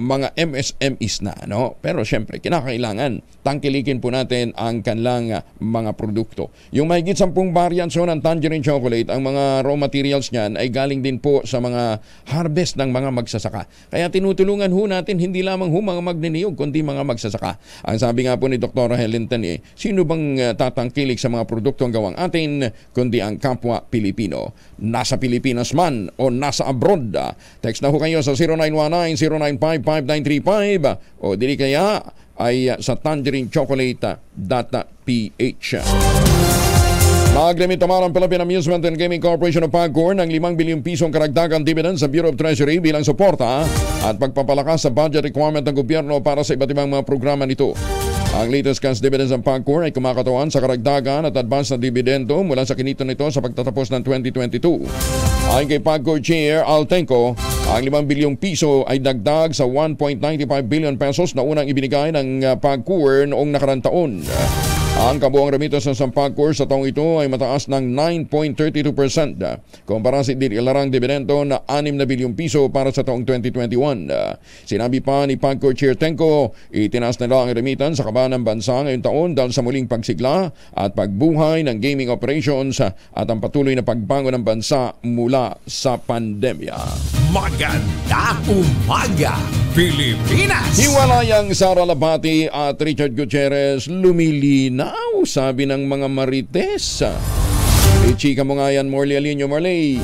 mga MSMEs na, Pero syempre, kinakailangan tangkilikin po natin ang kanilang mga produkto. Yung mahigit 10 variants ng tangerine chocolate, ang mga raw materials niyan ay galing din po sa mga harvest ng mga magsasaka. Kaya tinutulungan ho natin hindi lamang ho mga magniniyog, kundi mga magsasaka. Ang sabi nga po ni Dr. Helen Tan, sino bang tatangkilik sa mga produktong gawang atin, kundi ang kapwa Pilipino. Nasa Pilipinas man o nasa abroad. Text na ho kayo sa 0919-0955-935 o dili kaya ay sa tangerinechocolate.ph. Nag-limit naman ang Philippine Amusement and Gaming Corporation of PAGCOR ng 5 bilyong pisong karagdagang dividend sa Bureau of Treasury bilang suporta at pagpapalakas sa budget requirement ng gobyerno para sa iba't ibang mga programa nito. Ang latest cash dividends ng PAGCOR ay kumakatawan sa karagdagan at advance na dividendo mula sa kinita nito sa pagtatapos ng 2022. Ayon kay PAGCOR Chair Al Tenco, ang 5 bilyong piso ay dagdag sa 1.95 billion pesos na unang ibinigay ng PAGCOR noong nakarang taon. Ang kabuang remittance ng Sampagcor sa taong ito ay mataas ng 9.32%. Kumpara sa inilarang dividendo na 6 na bilyong piso para sa taong 2021. Sinabi pa ni Pagcor Chair Tenco, itinaas nila ang remittance sa kaban ng bansa ngayong taon dahil sa muling pagsigla at pagbuhay ng gaming operations at ang patuloy na pagbangon ng bansa mula sa pandemya. Maganda umaga, Pilipinas! Hiwalayang Sara Labati at Richard Gutierrez lumilinaw, sabi ng mga marites. Ichika mo nga yan, Morley Alinio. Morley.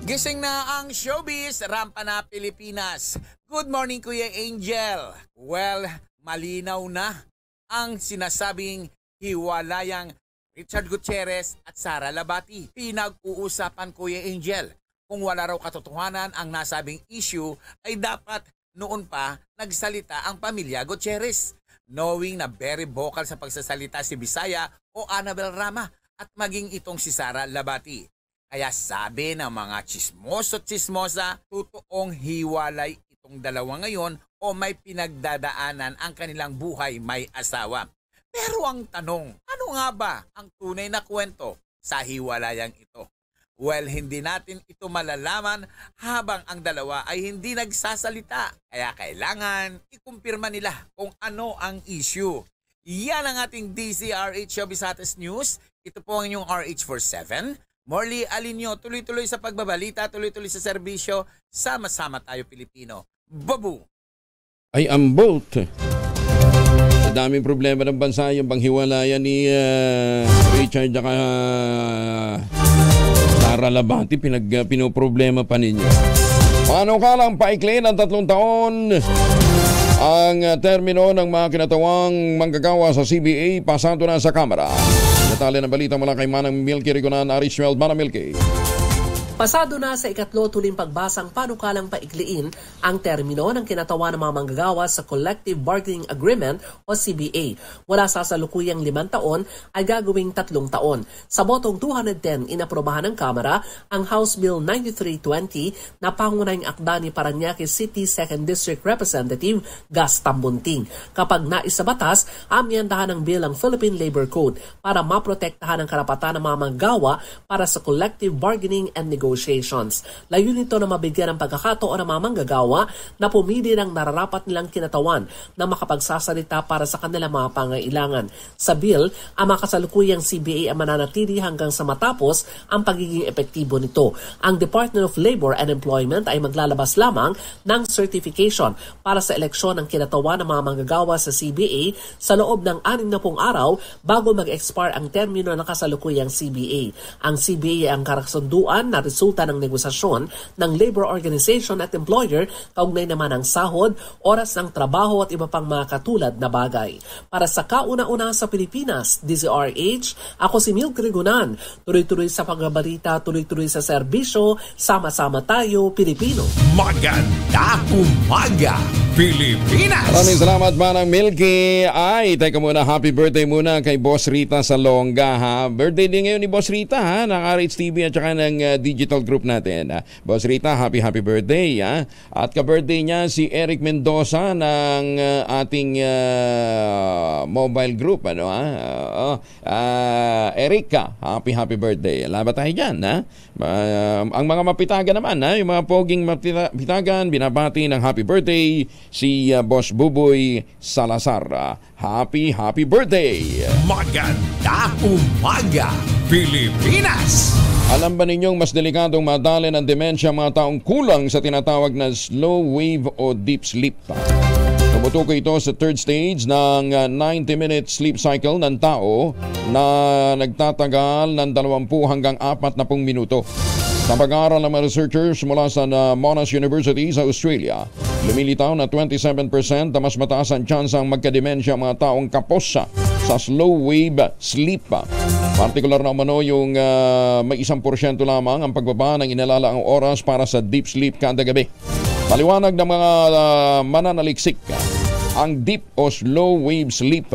Gising na ang showbiz, rampa na Pilipinas. Good morning, Kuya Angel. Well, malinaw na ang sinasabing hiwalayang Richard Gutierrez at Sara Labati. Pinag-uusapan, Kuya Angel, kung wala raw katotohanan ang nasabing issue ay dapat noon pa nagsalita ang pamilya Gutierrez. Knowing na very vocal sa pagsasalita si Bisaya o Annabel Rama at maging itong si Sara Labati. Kaya sabi ng mga chismoso-chismosa, totoong hiwalay itong dalawa ngayon o may pinagdadaanan ang kanilang buhay may asawa. Pero ang tanong, ano nga ba ang tunay na kwento sa hiwalayang ito? Well, hindi natin ito malalaman habang ang dalawa ay hindi nagsasalita. Kaya kailangan ikumpirma nila kung ano ang issue. Yan ang ating DZRH Showbiz Hottest News. Ito po ang inyong RH47. Morley Alinio, tuloy-tuloy sa pagbabalita, tuloy-tuloy sa serbisyo. Sama-sama tayo Pilipino. Babu! Ay ambot. Sa daming problema ng bansa yung panghiwalayan ni Richard at Sara Labati, pinoproblema pa ninyo. Paano ka lang paikli ng 3 taon ang termino ng mga kinatawang manggagawa sa CBA pasado na sa Kamara. Detalye ng balita mula kay Manang Milky Rigonan, Ariswell. Manang Milky. Pasado na sa ikatlo tuling pagbasang panukalang paikliin ang termino ng kinatawa ng mga manggagawa sa Collective Bargaining Agreement o CBA. Mula sa salukuyang 5 taon ay gagawing 3 taon. Sa botong 210, inaprobahan ng Kamara ang House Bill 9320 na pangunahing akda ni Parañaque City 2nd District Representative Gas Tambunting. Kapag naisabatas, amyandahan ng bill ang Philippine Labor Code para maprotektahan ang karapatan ng mga manggagawa para sa collective bargaining and negotiations. Layunin nito na mabigyan ng pagkakataon ng mga manggagawa na pumili ng nararapat nilang kinatawan na makapagsasalita para sa kanilang mga pangailangan. Sa bill, ang makasalukuyang CBA ay mananatili hanggang sa matapos ang pagiging epektibo nito. Ang Department of Labor and Employment ay maglalabas lamang ng certification para sa eleksyon ng kinatawan ng mga manggagawa sa CBA sa loob ng 60 araw bago mag-expire ang termino ng kasalukuyang CBA. Ang CBA ay ang karasunduan na resulta ng negosasyon ng labor organization at employer, kaugnay naman ng sahod, oras ng trabaho at iba pang mga katulad na bagay. Para sa kauna-una sa Pilipinas, DZRH, ako si Milky Rigonan. Tuloy-tuloy sa pagbabalita, tuloy-tuloy sa serbisyo, sama-sama tayo, Pilipino. Maganda umaga, Pilipinas! Maraming salamat, Manang Milky. Ay, teka muna, happy birthday muna kay Boss Rita Salonga, ha? Birthday din ngayon ni Boss Rita, ha? Ng RH TV at saka ng digital group natin. Boss Rita, happy birthday, ha? At ka-birthday niya si Eric Mendoza ng ating mobile group, ano, ha? Erika, happy birthday. Laban tayo dyan, ha? Ang mga mapitagan naman, ha? Yung mga poging mapitagan, binabati ng happy birthday si Boss Buboy Salazar. Happy birthday! Maganda umaga, Pilipinas! Alam ba ninyong mas delikadong madali ng demensya mga taong kulang sa tinatawag na slow wave o deep sleep? Tumutukoy ito sa third stage ng 90-minute sleep cycle ng tao na nagtatagal ng 20 hanggang 40 minuto. Sa pag-aaral ng mga researchers mula sa Monash University sa Australia, lumilitaw na 27% na mas mataas ang tsansang magka-demensya mga taong kapos sa slow wave sleep. Partikular na umano yung may 1% lamang ang pagbaba ng inalala ang oras para sa deep sleep kada gabi. Paliwanag ng mga mananaliksik, ang deep o slow wave sleep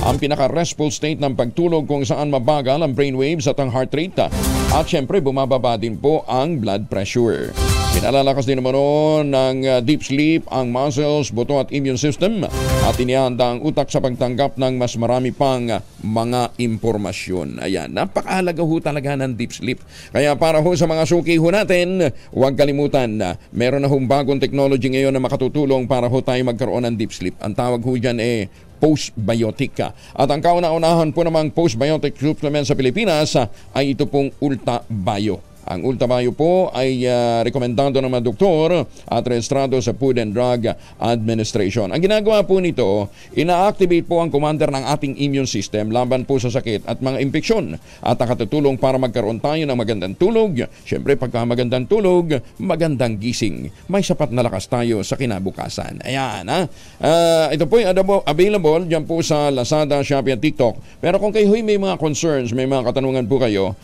ang pinaka-restful state ng pagtulog kung saan mabagal ang brainwaves at ang heart rate at syempre bumababa din po ang blood pressure. Pinalalakas din naman ng deep sleep ang muscles, buto at immune system at inihanda ang utak sa pagtanggap ng mas marami pang mga impormasyon. Ayan, napakahalaga ho talaga ng deep sleep. Kaya para ho sa mga suki ho natin, huwag kalimutan na meron na hong bagong technology ngayon na makatutulong para ho tayo magkaroon ng deep sleep. Ang tawag ho dyan postbiotic. At ang kauna-unahan po namang postbiotic supplement sa Pilipinas ay ito pong Ulta Bio. Ang Ulta Bio po ay rekomendado ng mga doktor at rehistrado sa Food and Drug Administration. Ang ginagawa po nito, ina-activate po ang commander ng ating immune system laban po sa sakit at mga impeksyon at nakatutulong para magkaroon tayo ng magandang tulog. Siyempre, pagka magandang tulog, magandang gising. May sapat na lakas tayo sa kinabukasan. Ayan, ito po ay available dyan po sa Lazada, Shopee at TikTok. Pero kung kayo may mga concerns, may mga katanungan po kayo,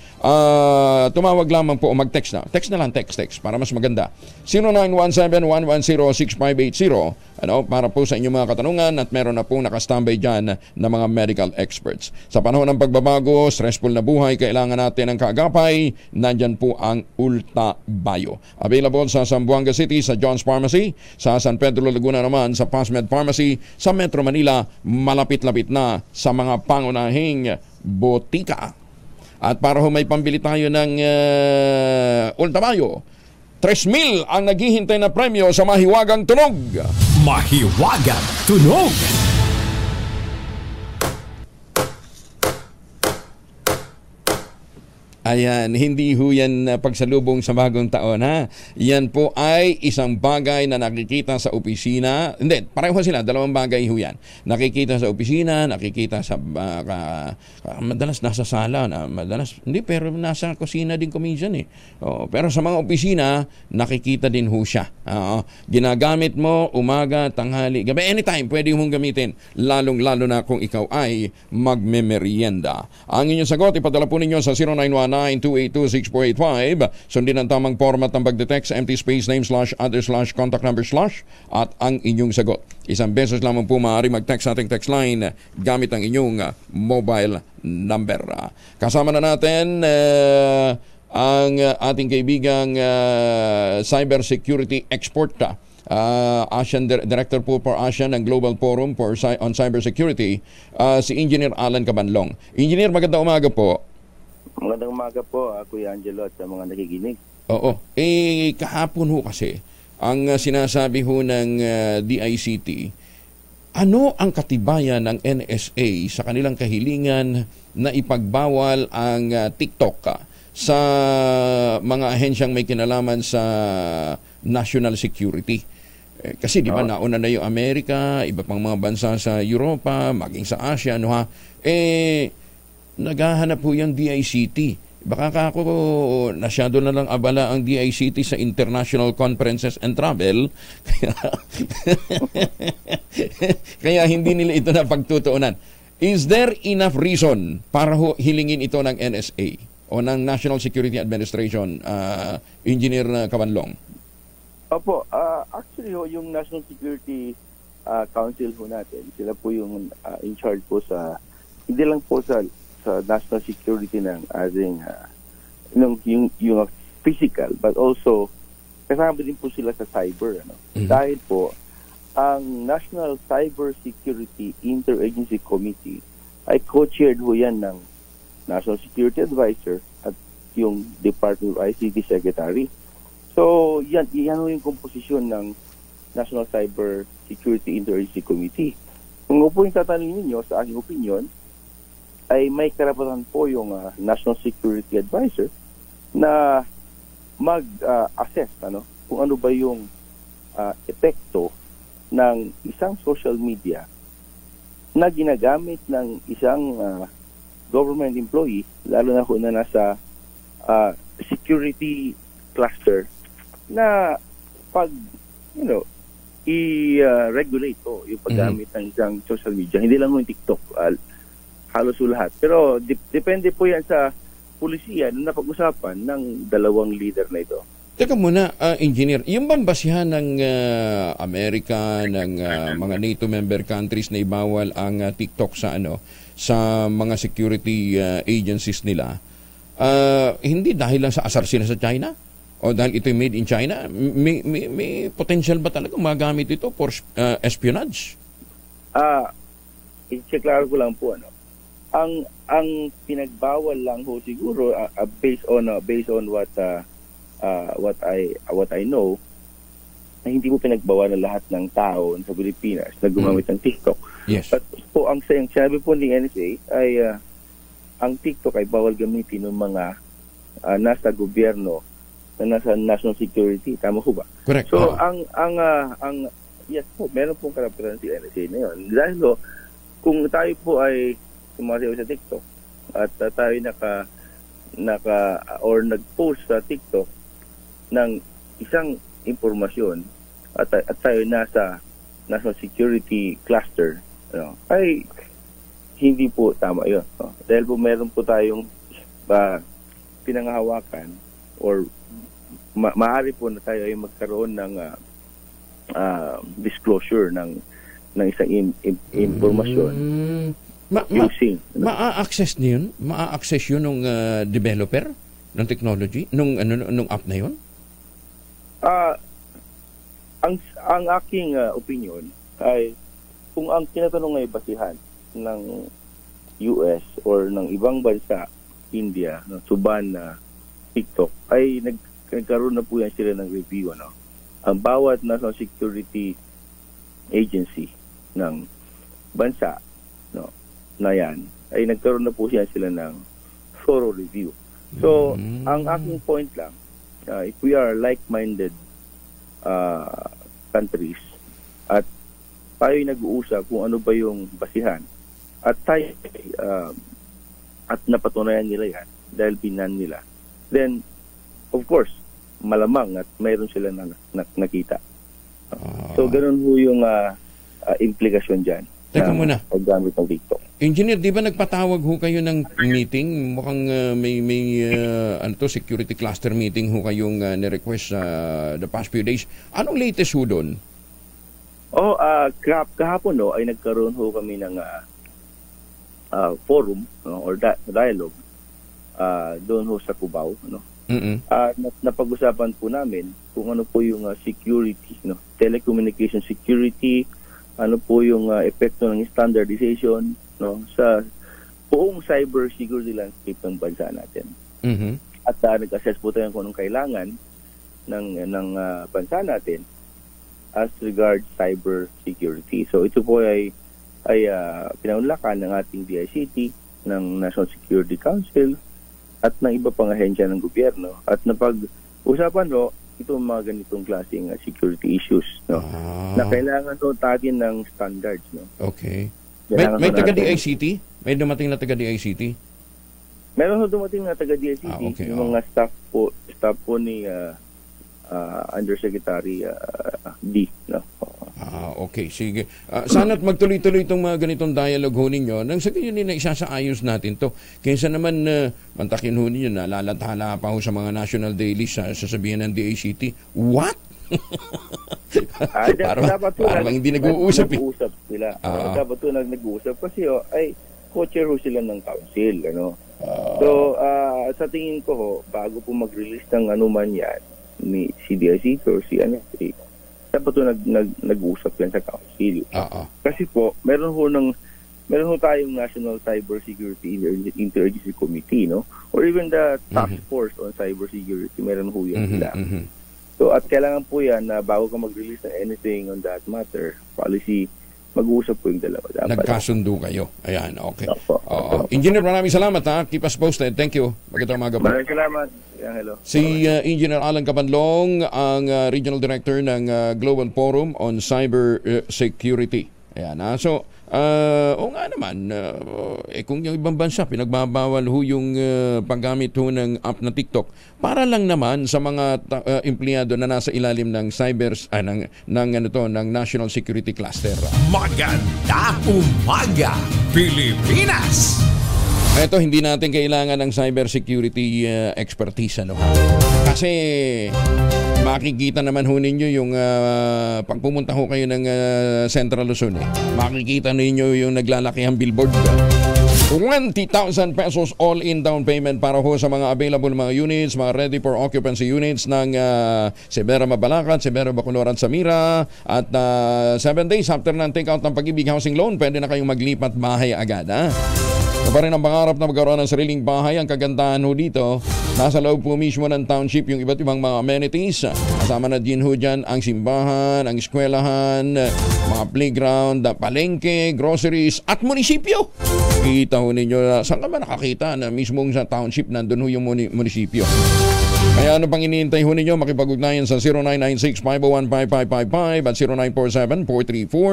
tumawag lamang po o mag-text na. Text na lang, text para mas maganda. 0917-110-6580 para po sa inyong mga katanungan at meron na pong nakastambay dyan na mga medical experts. Sa panahon ng pagbabago, stressful na buhay, kailangan natin ng kaagapay. Nandyan po ang Ulta Bio. Available sa Zamboanga City sa John's Pharmacy, sa San Pedro Laguna naman sa Pasmed Pharmacy, sa Metro Manila, malapit-lapit na sa mga pangunahing botika. At para may pambili tayo ng Ulta Bio, 3,000 ang naghihintay na premyo sa Mahiwagang Tunog. Mahiwagang Tunog! Ayan, hindi ho yan pagsalubong sa bagong taon, ha? Yan po ay isang bagay na nakikita sa opisina. Hindi, pareho sila, dalawang bagay ho yan. Nakikita sa opisina, nakikita sa madalas nasa sala, hindi, pero nasa kusina din kuminsan eh. Pero sa mga opisina, nakikita din ho siya. Ginagamit mo umaga, tanghali, gabi, anytime pwede mong gamitin, lalong-lalo na kung ikaw ay magmemerienda. Ang inyong sagot, ipadala po ninyo sa 0919-282-6485. Sundin ang tamang format ng pagdetect, empty space, name, /other, /contact number, at ang inyong sagot. Isang beses lamang po maaari mag-text sa ating text line gamit ang inyong mobile number. Kasama na natin ang ating kaibigang cybersecurity expert, ASEAN Director po for ASEAN ng Global Forum on Cybersecurity, si Engineer Alan Cabanlong. Engineer, magandang umaga po. Magandang umaga po, Kuya Angelo at sa mga nakikinig. Oo. Kahapon ho kasi, ang sinasabi ho ng DICT, ano ang katibayan ng NSA sa kanilang kahilingan na ipagbawal ang TikTok sa mga ahensyang may kinalaman sa national security? Kasi di ba nauna na yung Amerika, iba pang mga bansa sa Europa, maging sa Asia, naghahanap po yung DICT. Baka ako nasyado na lang abala ang DICT sa international conferences and travel. Kaya hindi nila ito na pagtutuunan. Is there enough reason para hilingin ito ng NSA o ng National Security Administration, Engineer Cabanlong? Opo, actually yung National Security Council ho natin, sila po yung in charge po sa, hindi lang po sa national security ng ating yung physical, but also kasama din po sila sa cyber. Dahil po ang National Cyber Security Interagency Committee ay co-chaired ho yan ng National Security Advisor at yung Department of ICT Secretary. So yan ho yung komposisyon ng National Cyber Security Interagency Committee. Kung po yung tatanungin ninyo, sa aking opinion, ay may karapatan po yung National Security Advisor na mag-assess kung ano ba yung epekto ng isang social media na ginagamit ng isang government employee, lalo na kung na nasa security cluster, na pag i-regulate yung paggamit ng isang social media. Hindi lang yung TikTok, halos lahat. Pero depende po yan sa pulisiya na napag-usapan ng dalawang leader na ito. Teka muna, Engineer, yung bang basihan ng Amerika, ng mga NATO member countries na ibawal ang TikTok sa sa mga security agencies nila, hindi dahil lang sa asar sila sa China? o dahil ito made in China, may potential ba talaga magamit ito for espionage? I-check lang ko lang po, ano. Ang pinagbawal lang ho siguro based on what I know, na hindi mo pinagbawal na lahat ng tao sa Pilipinas na gumamit ng TikTok. Yes. But po ang sinabi po ni NSA ay ang TikTok ay bawal gamitin ng mga nasa gobyerno, na nasa national security. Tama ho ba? Correct. So yes po, meron pong karapatan si NSA na yun. Dahil ho, kung tayo po ay sumasayaw sa TikTok at tayo nag-post sa TikTok ng isang impormasyon at tayo nasa national security cluster, ay hindi po tama yun. Dahil po meron po tayong pinanghahawakan or maaari po na tayo ay magkaroon ng disclosure ng isang impormasyon. Ma-access yun ng developer ng technology nung app na yun? Ang aking opinion ay kung ang tinatanong ay basihan ng US or ng ibang bansa, India, suban na TikTok, ay nagkaroon na po yan sila ng review. Ang bawat national security agency ng bansa na yan, ay nagkaroon na po sila ng thorough review. So, ang aking point lang, if we are like-minded countries at tayo nag-uusap kung ano ba yung basihan at tayo at napatunayan nila yan dahil pinan nila, then of course malamang at mayroon sila nakita. So ganun ho yung implikasyon dyan. Teka muna. Paggamit ng TikTok. Engineer, di ba nagpatawag ho kayo ng meeting? Mukhang may security cluster meeting ho kayong ni-request the past few days. Anong latest ho doon? Kahapon ay nagkaroon ho kami ng forum or dialogue doon ho sa Cubao. Napag-usapan po namin kung ano po yung security, telecommunication security, ano po yung epekto ng standardization sa buong cyber security landscape ng bansa natin. At nag-assess po tayo kung anong kailangan ng bansa natin as regards cyber security. So ito po ay pinaunlakan ng ating DICT, ng National Security Council at ng iba pang ahensya ng gobyerno. At napag-usapan itong mga ganitong klaseng security issues na kailangan natin ng standards. Okay. May taga-DICT? May dumating na taga-DICT? Meron dumating na taga-DICT. Okay. Yung mga staff po ni Undersecretary D. Okay, sige. Sana't magtuloy-tuloy itong mga ganitong dialogue ho ninyo nang sa ganyan na isasaayos natin to. Kaysa naman mantakin ho ninyo na lalathala pa ho sa mga national dailies sasabihin ng DICT. What? Parang hindi nag-uusap sila. Dapat po nag-uusap kasi ay co-chair ho sila ng council. So, sa tingin ko bago po mag-release ng anuman yan, ni CDIC or si NSA, dapat po nag-uusap yan sa council. Kasi po, meron ho tayong National Cyber Security Interagency Committee, or even the Task Force on Cyber Security, meron ho yan sila. So, at kailangan po yan na bago ka mag-release ng anything on that matter, policy, mag-uusap po yung dalawa. Nagkasundo kayo. Ayan, okay. Engineer, maraming salamat ha. Keep us posted. Thank you. Magandang umaga po. Maraming salamat. Hello. Si Engineer Alan Cabanlong, ang Regional Director ng Global Forum on Cyber Security. Ayan, so, nga naman, kung yung ibang bansa, pinagbabawal ho yung paggamit ho ng app na TikTok, para lang naman sa mga empleyado na nasa ilalim ng ng National Security Cluster. Maganda umaga, Pilipinas! Ito, hindi natin kailangan ng cybersecurity expertise. Kasi makikita naman ho ninyo yung pag pumunta ho kayo ng Central Luzon. Makikita ninyo yung naglalakihang billboard. 20,000 pesos all-in down payment para ho sa mga available mga units, mga ready for occupancy units ng Severa Mabalacat, Severa Baconoran, Samira. At 7 days after ng take-out ng Pag-ibig Housing Loan, pwede na kayong maglipat bahay agad. Ito pa rin ang pangarap na magkaroon ng sariling bahay. Ang kagandahan ho dito, nasa loob po mismo ng township yung iba't ibang mga amenities. Kasama na din ho dyan ang simbahan, ang eskwelahan, mga playground, palengke, groceries at munisipyo. Kita ho ninyo, saan ka ba nakakita na mismong sa township nandun ho yung munisipyo? Kaya ano pang iniintay ho ninyo? Makipag-ugnayan sa 0996-501-5555 at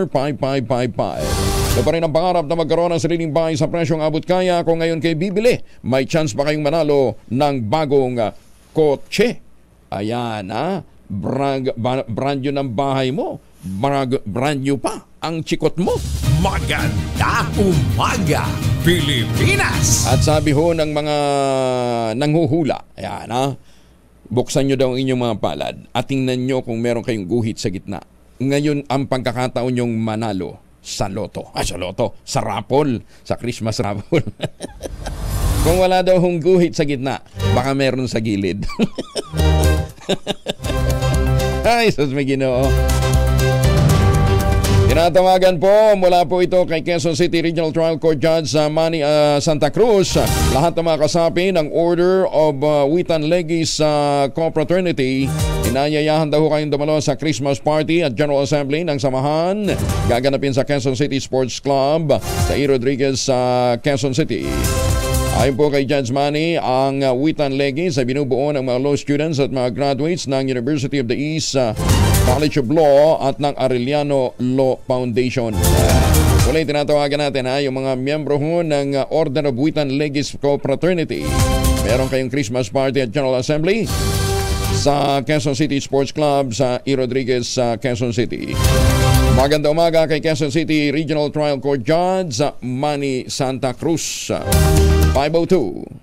0947-434-5555. Ito pa rin ang pangarap na magkaroon ng sariling bahay sa presyong abot kaya. Kung ngayon kayo bibili, may chance pa kayong manalo ng bagong kotse. Ayan brand new ng bahay mo. Brand new pa ang chikot mo. Maganda umaga, Pilipinas! At sabi ho ng mga nanghuhula, ayan buksan nyo daw ang inyong mga palad at tingnan nyo kung meron kayong guhit sa gitna. Ngayon ang pagkakataon nyong manalo sa loto. Sa raffle, sa Christmas raffle. Kung wala daw hong guhit sa gitna, baka meron sa gilid. Ay, sus may Ginoo. Tinatawagan po mula po ito kay Quezon City Regional Trial Court Judge Manny Santa Cruz. Lahat ng mga kasapi ng Order of Witan Legis Co-Fraternity, inayayahan daw kayong dumalo sa Christmas Party at General Assembly ng samahan. Gaganapin sa Quezon City Sports Club sa E. Rodriguez Quezon City. Ayon po kay Judge Manny, ang Witan Legis ay binubuo ng mga law students at mga graduates ng University of the East College of Law at ng Arellano Law Foundation. Ulit tinatawagan natin yung mga miyembro ho ng Order of Witan Legis Co-Fraternity. Meron kayong Christmas Party at General Assembly sa Quezon City Sports Club sa E. Rodriguez Quezon City. Maganda umaga kay Quezon City Regional Trial Court Judge Manny Santa Cruz. 502.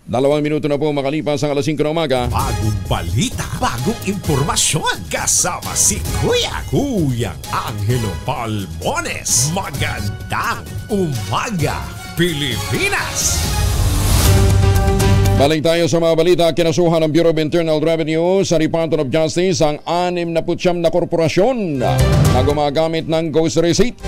Dalawang minuto na po makalipas ang alas 5 ng umaga. Bagong balita, bagong impormasyon. Kasama si Kuyang Angelo Palmones. Magandang umaga, Pilipinas! Balik tayo sa mga balita. Kinasuhan ng Bureau of Internal Revenue sa Department of Justice ang 69 na korporasyon na gumagamit ng ghost receipt.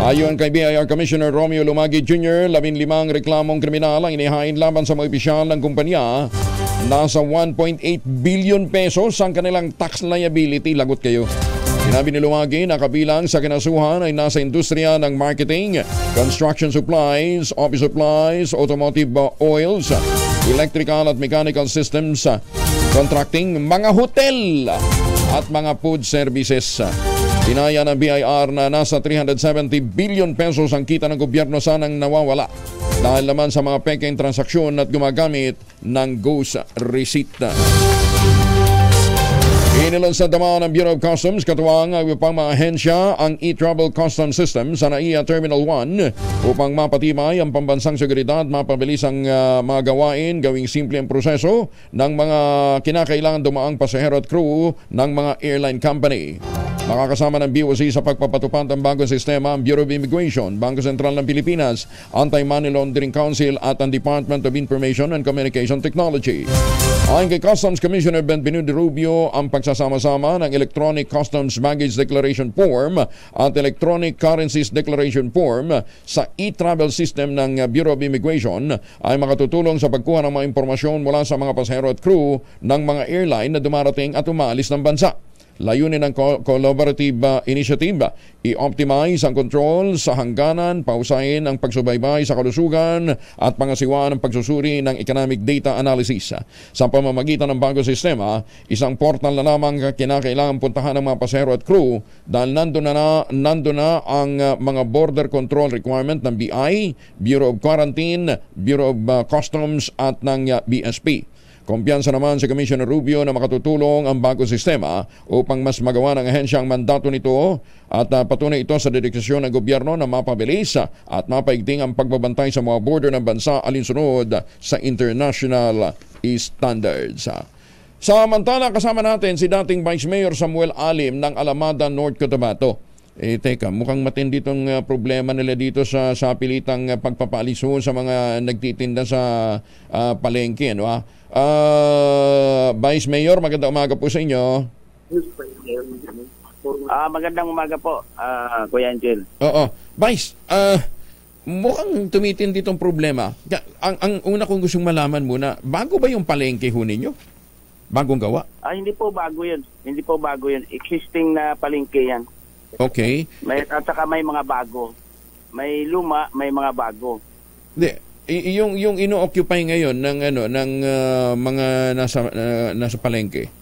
Ayon kay BIR Commissioner Romeo Lumagi Jr., 15 reklamong kriminal ang inihain laban sa mga opisyal ng kumpanya. Nasa 1.8 billion pesos ang kanilang tax liability. Lagot kayo. Sinabi ni Lumagi na kabilang sa kinasuhan ay nasa industriya ng marketing, construction supplies, office supplies, automotive oils, electrical at mechanical systems, contracting, mga hotel at mga food services. Tinaya ng BIR na nasa 370 billion pesos ang kita ng gobyerno sanang nawawala dahil naman sa mga peking transaksyon at gumagamit ng ghost receipt. Inilunsad naman ng Bureau of Customs katuwang ang upang mga ahensya ang e-travel custom system sa NAIA Terminal 1 upang mapatibay ang pambansang seguridad, mapabilis ang mga gawain, gawing simple ang proseso ng mga kinakailangan dumaang pasahero at crew ng mga airline company. Makakasama ng BOC sa pagpapatupad ng bagong sistema ang Bureau of Immigration, Bangko Sentral ng Pilipinas, Anti-Money Laundering Council at ang Department of Information and Communication Technology. Ayon kay Customs Commissioner Benvenuto Rubio, ang pagsasama-sama ng Electronic Customs Baggage Declaration Form at Electronic Currencies Declaration Form sa e-travel system ng Bureau of Immigration ay makatutulong sa pagkuha ng mga impormasyon mula sa mga pasahero at crew ng mga airline na dumarating at umaalis ng bansa. Layunin ng collaborative initiative, i-optimize ang control sa hangganan, pausahin ang pagsubaybay sa kalusugan at pangasiwaan ng pagsusuri ng economic data analysis. Sa pamamagitan ng bagong sistema, isang portal na lamang kinakailangan puntahan ng mga pasahero at crew dahil nandun na ang mga border control requirement ng BI, Bureau of Quarantine, Bureau of Customs at ng BSP. Kumpiyansa naman si Commissioner Rubio na makatutulong ang bagong sistema upang mas magawa ng ahensya ang mandato nito at patunay ito sa dedikasyon ng gobyerno na mapabilis at mapaigting ang pagbabantay sa mga border ng bansa alinsunod sa international standards. Samantala, kasama natin si dating Vice Mayor Samuel Alim ng Alamada, North Cotabato. Teka, mukhang matindi itong problema nila dito sa pilitang pagpapaliso sa mga nagtitinda sa palengke. No? Vice Mayor, magandang umaga po sa inyo. Magandang umaga po, Kuya Angel. Oo. Vice, mukhang tumitindi itong problema. Ang una kong gustong malaman muna, bago ba yung palengke ho ninyo? Bagong gawa? Hindi po bago yun. Hindi po bago yun. Existing na palengke yan. Okay. At saka may mga bago. May luma, may mga bago. Hindi, yung ino-occupy ngayon ng mga nasa palengke.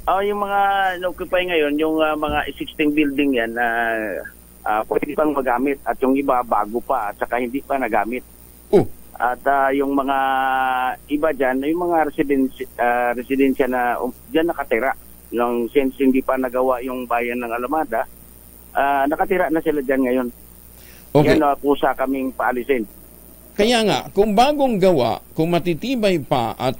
Yung mga ino-occupy ngayon, yung mga existing building yan na pwede pang magamit at yung iba bago pa at saka hindi pa nagamit. At yung mga iba dyan, yung mga residensya na dyan nakatira. Nung since hindi pa nagawa yung bayan ng Alamada, nakatira na sila dyan ngayon. Okay. Yan kusa kaming paalisin. Kaya nga, kung bagong gawa, kung matitibay pa at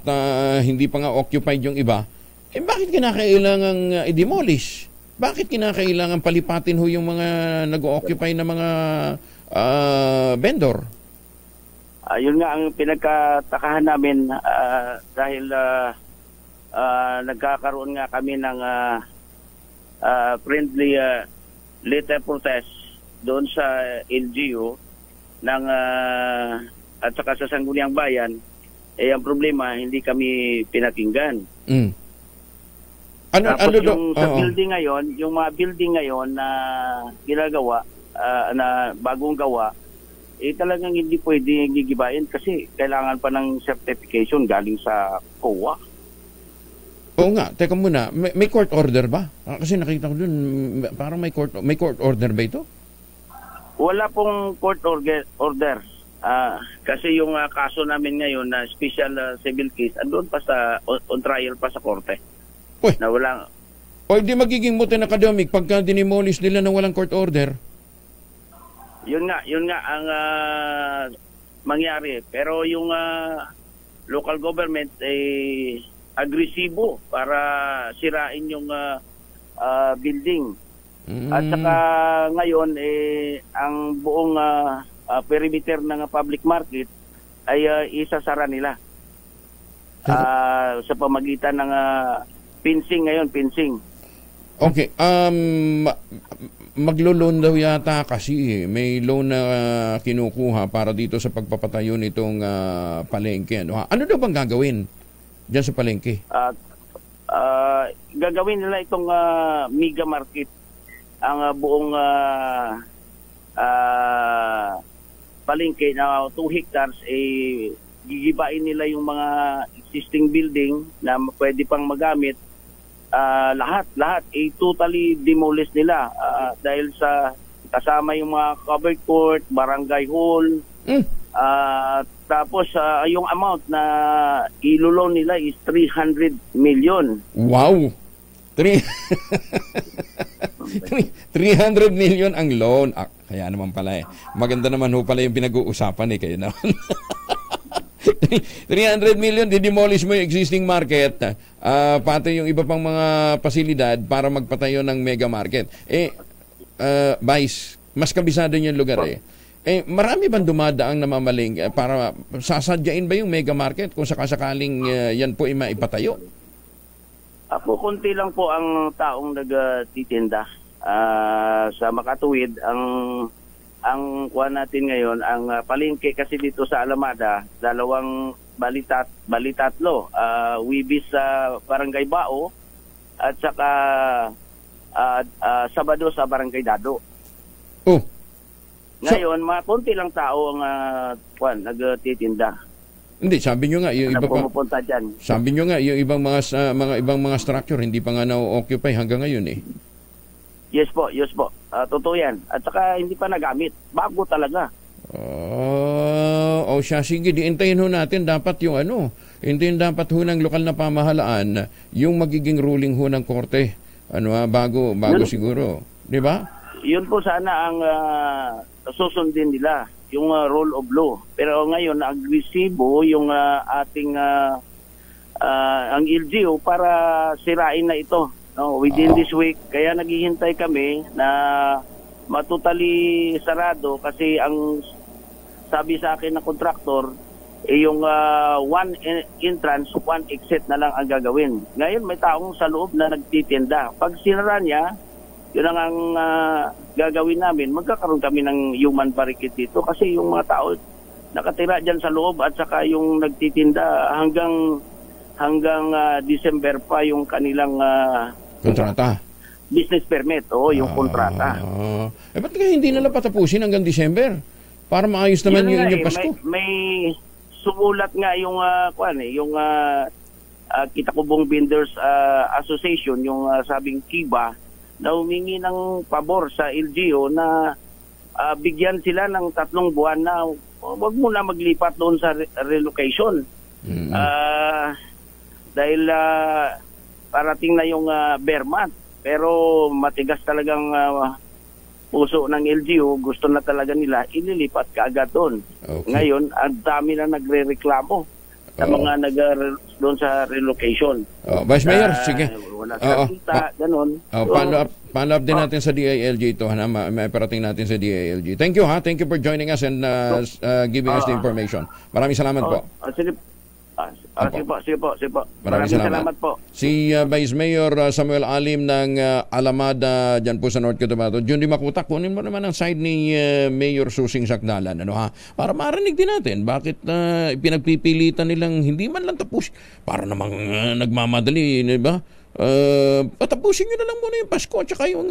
hindi pa nga occupied yung iba, bakit kinakailangang i-demolish? Bakit kinakailangan palipatin ho yung mga nag-occupy na mga vendor? Yun nga ang pinagkatakahan namin dahil nagkakaroon nga kami ng friendly letter protest doon sa LGU ng at saka sa Sangguniang Bayan. Ang problema, hindi kami pinakinggan. Tapos sa building ngayon, yung mga building ngayon na ginagawa, na bagong gawa, talagang hindi pwede gigibain kasi kailangan pa ng certification galing sa COA. Oo nga, teka muna, may court order ba? Kasi nakita ko dun, parang may court order ba ito? Wala pong court order. Kasi yung kaso namin ngayon na special civil case, andun pa on trial pa sa korte. Uy. Na wala. O hindi magiging moot academic pagka dinimolish nila na walang court order? Yun nga ang mangyari. Pero yung local government agresibo para sirain yung building. At saka ngayon ang buong perimeter ng public market ay isasara nila sa pamagitan ng fencing ngayon, fencing. Okay, maglo-loan daw yata kasi may loan na kinukuha para dito sa pagpapatayo nitong palengke. Ano daw bang gagawin diyan sa palengke? Gagawin nila itong mega market. Ang buong palengke na 2 hectares gigibain nila yung mga existing building na pwede pang magamit. Lahat totally demolish nila dahil sa kasama yung mga covered court, barangay hall. Tapos yung amount na ilulong nila is 300 million. Wow! 300 million ang loan. Kaya naman pala maganda naman ho pala yung pinag-uusapan kayo naman. 300 million, didemolish mo yung existing market, pati yung iba pang mga pasilidad para magpatayo ng mega market. Vice, mas kabisado yung lugar marami bang dumadaang namamaling para sasadyain ba yung mega market kung sakasakaling yan po maipatayo? Konti lang po ang taong nagtitinda sa Makatuwid. Ang kuha natin ngayon, ang palengke kasi dito sa Alamada, 2 balitatlo, Wibis sa Barangay Bao at saka Sabado sa Barangay Dado. Ngayon, konti lang tao ang nagtitinda. Hindi, sabi nyo nga yung iba pumupunta dyan. Sabi nyo nga yung ibang mga structure hindi pa nga na-occupy hanggang ngayon Yes po. Totoo yan. At saka hindi pa nagamit. Bago talaga. Siya, sige, diintayin ho natin dapat yung hindi dapat ho ng lokal na pamahalaan yung magiging ruling ho ng korte. Bago siguro. Di ba? Yun po sana ang susundin nila, yung rule of law. Pero ngayon, agresibo yung ating ang LGU para sirain na ito within this week. Kaya naghihintay kami na matutali sarado kasi ang sabi sa akin ng kontraktor, yung one entrance, one exit na lang ang gagawin. Ngayon may taong sa loob na nagtitinda. Pag sinara niya, yun ang gagawin namin. Magkakaroon kami ng human barricade dito kasi yung mga tao nakatira dyan sa loob at saka yung nagtitinda hanggang December pa yung kanilang kontrata. Business permit, yung kontrata. Ba't kaya hindi nila patapusin hanggang December? Para maayos naman yung inyong Pasko. May sumulat nga yung Kitakubong Vendors Association, yung sabing Kiba, na humingi ng pabor sa LGU na bigyan sila ng 3 buwan na wag muna maglipat doon sa relocation. Dahil parating na yung bear month. Pero matigas talagang puso ng LGU, gusto na talaga nila ililipat kaagad doon. Okay. Ngayon, ang dami na nagre-reklamo sa mga doon sa relocation. Vice Mayor, sige. Wala sa kita, ganun. Follow up din natin sa DILG ito. May parating natin sa DILG. Thank you, ha? Thank you for joining us and giving us the information. Maraming salamat po. Sige po. Maraming salamat po. Si Vice Mayor Samuel Alim ng Alamada dyan po sa North Cotabato. Jundi Makutak, kunin mo naman ang side ni Mayor Susing Sakdalan. Para marinig din natin bakit pinagpipilitan nilang hindi man lang tapos. Para namang nagmamadali, di ba? Patapusin nyo na lang muna yung Pasko at saka yung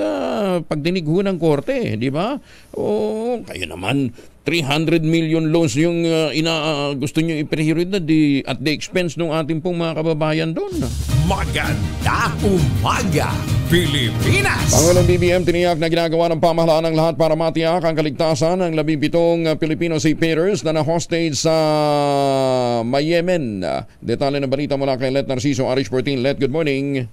pagdinig ho ng korte, di ba? Kayo naman 300 million loans yung gusto nyo iprioridad at the expense ng ating pong mga kababayan doon. Magandang umaga, Pilipinas! Pangulong BBM tiniyak na ginagawa ng pamahalaan ng lahat para matiyak ang kaligtasan ng 17 Filipino seafarers na na-hostage sa Yemen. Detalye ng balita mula kay Let Narciso, Arish 14. Let, good morning.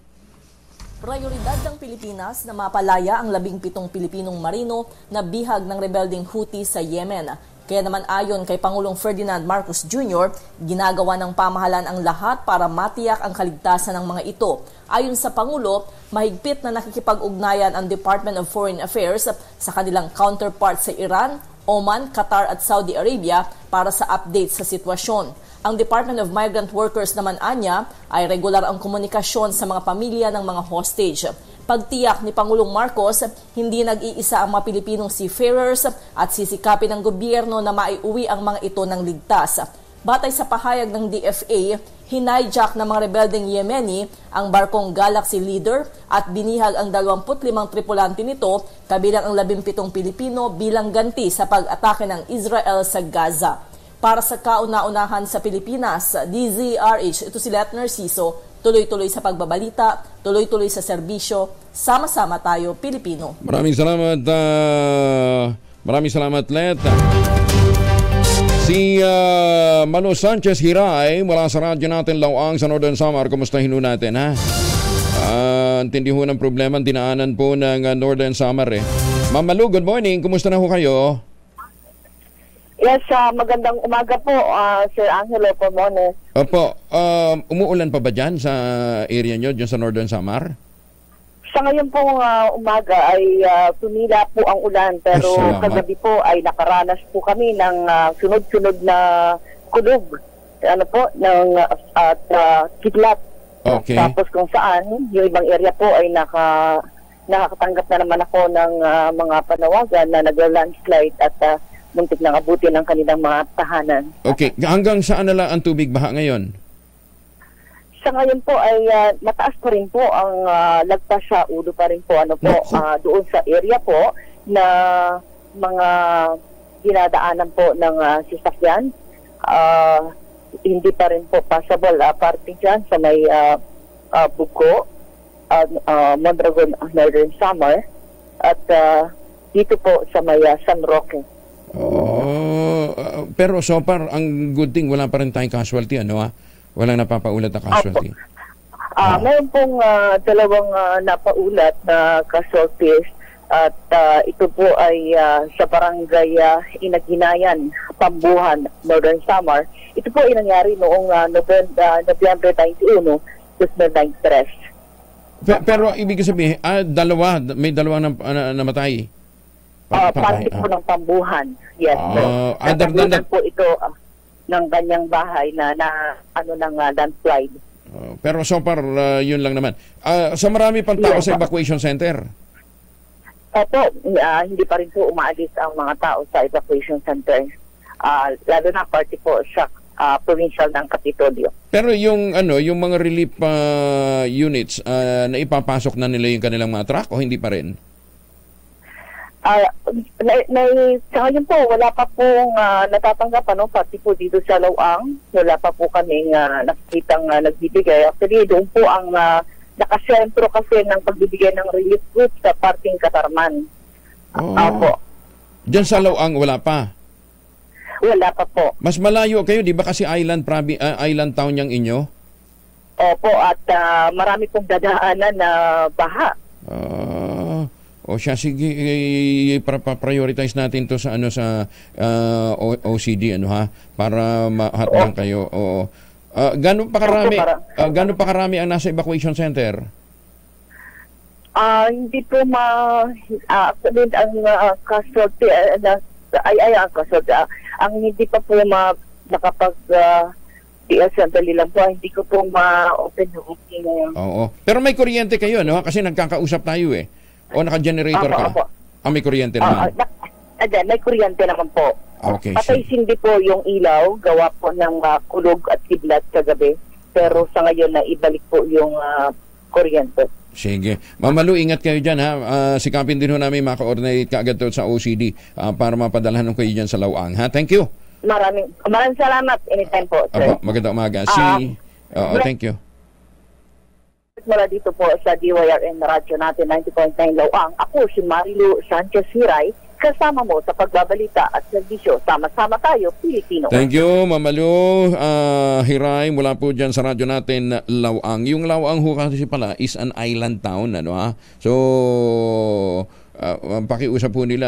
Prioridad ng Pilipinas na mapalaya ang 17 Pilipinong marino na bihag ng rebelding Houthi sa Yemen. Kaya naman ayon kay Pangulong Ferdinand Marcos Jr., ginagawa ng pamahalaan ang lahat para matiyak ang kaligtasan ng mga ito. Ayon sa Pangulo, mahigpit na nakikipag-ugnayan ang Department of Foreign Affairs sa kanilang counterpart sa Iran, Oman, Qatar at Saudi Arabia para sa update sa sitwasyon. Ang Department of Migrant Workers naman anya ay regular ang komunikasyon sa mga pamilya ng mga hostage. Pagtiyak ni Pangulong Marcos, hindi nag-iisa ang mga Pilipinong seafarers at sisikapin ng gobyerno na maiuwi ang mga ito ng ligtas. Batay sa pahayag ng DFA, hinayjack ng mga rebeldeng Yemeni ang barkong Galaxy Leader at binihag ang 25 tripulante nito, kabilang ang 17 Pilipino bilang ganti sa pag-atake ng Israel sa Gaza. Para sa kauna-unahan sa Pilipinas, DZRH, ito si Let Narciso, tuloy-tuloy sa pagbabalita, tuloy-tuloy sa serbisyo, sama-sama tayo Pilipino. Maraming salamat, Let. Si Manu Sanchez Hiray mula sa radyo natin Lawang sa Northern Samar. Kumustahin ho natin, ha? Intindi ho ng problema dinaanan po ng Northern Samar, eh. Ma'am Malu, good morning. Kumusta na ho kayo? Yes, magandang umaga po, Sir Angelo Pomones. Opo, umuulan pa ba dyan sa area nyo, dyan sa Northern Samar? Sa ngayon pong umaga ay tumila po ang ulan, pero kagabi po ay nakaranas po kami ng sunod-sunod na kulog, kidlat. Okay. Tapos kung saan, yung ibang area po ay nakakatanggap na naman ako ng mga panawagan na nagla-landslide at muntik nang abutin ang kanilang mga tahanan. Okay. Hanggang saan na lang ang tubig baha ngayon? Sa ngayon po ay mataas pa rin po ang lagpas sa ulo pa rin po doon sa area po na mga dinadaanan po ng sasakyan. Hindi pa rin po possible parting dyan sa may Bugo, Mondragon, Northern Samar at dito po sa may San Roque. Pero so far, ang good thing, wala pa rin tayong casualty, Walang napapaulat na casualty? Mayroon pong dalawang napaulat na casualties at ito po ay sa barangay Inaginayan, Pambuhan, Northern Samar. Ito po ay nangyari noong Nobyembre 21, 2023. Pero ibig sabihin, may dalawa namatay? Parte po ng Pambuhan. Yes. Other than that, po ito ng kanyang bahay na ng landslide. Pero so far, yun lang naman. Sa marami pang tao sa evacuation center? Opo, hindi pa rin po umaalis ang mga tao sa evacuation center. Lalo na parte po sa provincial ng Kapitolyo. Pero yung mga relief units, na ipapasok na nila yung kanilang mga truck o hindi pa rin? Sa ngayon po, wala pa pong natatanggap, pati po dito sa Lawang, wala pa po kaming nakikitang nagbibigay. Actually, doon po ang nakasentro kasi ng pagbibigay ng relief goods sa parting Katarman. Opo. Diyan sa Lawang, wala pa? Wala pa po. Mas malayo kayo, di ba kasi island town yung inyo? Opo, at marami pong dadaanan na baha. Sige, prioritize natin to sa OCD para mahatnan kayo. Gaano pa karami ang nasa evacuation center? Hindi po ang casualty ang hindi pa po nakapag sandali lang po, hindi ko po ma-open ngayon. Oo. Pero may kuryente kayo, no? Kasi nagkakausap tayo eh. O naka-generator ka? May kuryente naman? May kuryente naman po. Okay. Patay hindi po yung ilaw, gawa po ng kulog at kidlat kagabi. Pero sa ngayon na ibalik po yung kuryente. Sige. Ma'am Malu, ingat kayo dyan ha. Sikapin din ho namin maka-coordinate kaagad sa OCD para mapadalhan kayo dyan sa Lawang. Ha? Thank you. Maraming salamat. Anytime po, sir. Magandang umaga. Thank you. Mula dito po sa DYRN Radyo natin 90.9 Lawang. Ako si Marilu Sanchez Hiray, kasama mo sa pagbabalita at serbisyo. Sama-sama tayo, Pilipino. Thank you, Mamalu Hiray, mula po dyan sa radyo natin Lawang. Yung Lawang ho kasi pala is an island town, So, pakiusap po nila,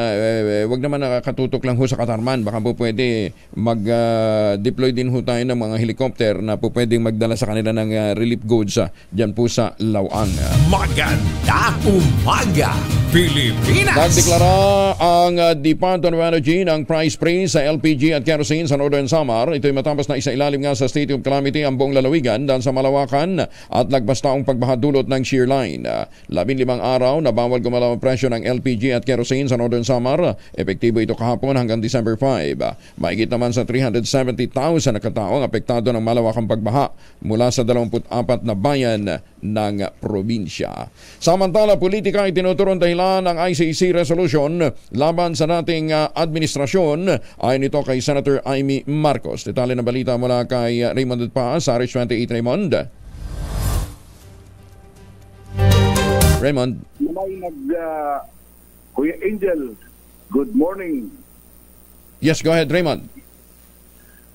wag naman nakakatutok lang ho sa Katarman. Baka po pwede mag-deploy din ho tayo ng mga helicopter na po pwedeng magdala sa kanila ng relief goods dyan po sa Lawang. Maganda umaga, Pilipinas! Nagdeklara ang Department of Energy ng price freeze sa LPG at kerosene sa Northern Samar. Ito'y matapos na isailalim nga sa state of calamity ang buong lalawigan dahil sa malawakan at nagbastaong pagbahadulot ng shear line. 15 araw na bawal gumalaw ang presyo ng LPG at kerosene sa Northern Samar. Epektibo ito kahapon hanggang December 5. Mahigit naman sa 370,000 na katao ang apektado ng malawakang pagbaha mula sa 24 na bayan ng probinsya. Samantala, politika ay tinuturong dahilan ng ICC resolution laban sa dating administrasyon ay nito kay Senator Amy Marcos. Detalye ng balita mula kay Raymond Paz, RH28. Raymond. Kuya Angel, good morning. Yes, go ahead, Raymond.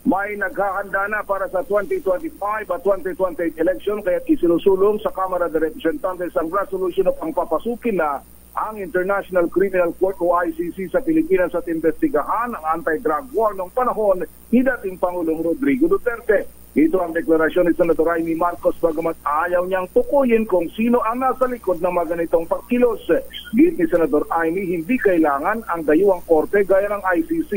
May naghahanda na para sa 2025 at 2028 election kaya isinusulong sa Kamara de Representantes ang resolution na pangpapasukin na ang International Criminal Court o ICC sa Pilipinas at investigahan ang anti-drug war noong panahon ni dating Pangulong Rodrigo Duterte. Ito ang deklarasyon ni Senator Amy Marcos bagamat ayaw niyang tukuyin kung sino ang nasa likod ng mga ganitong pagkilos. Git ni Senator Amy, hindi kailangan ang dayuhang korte gaya ng ICC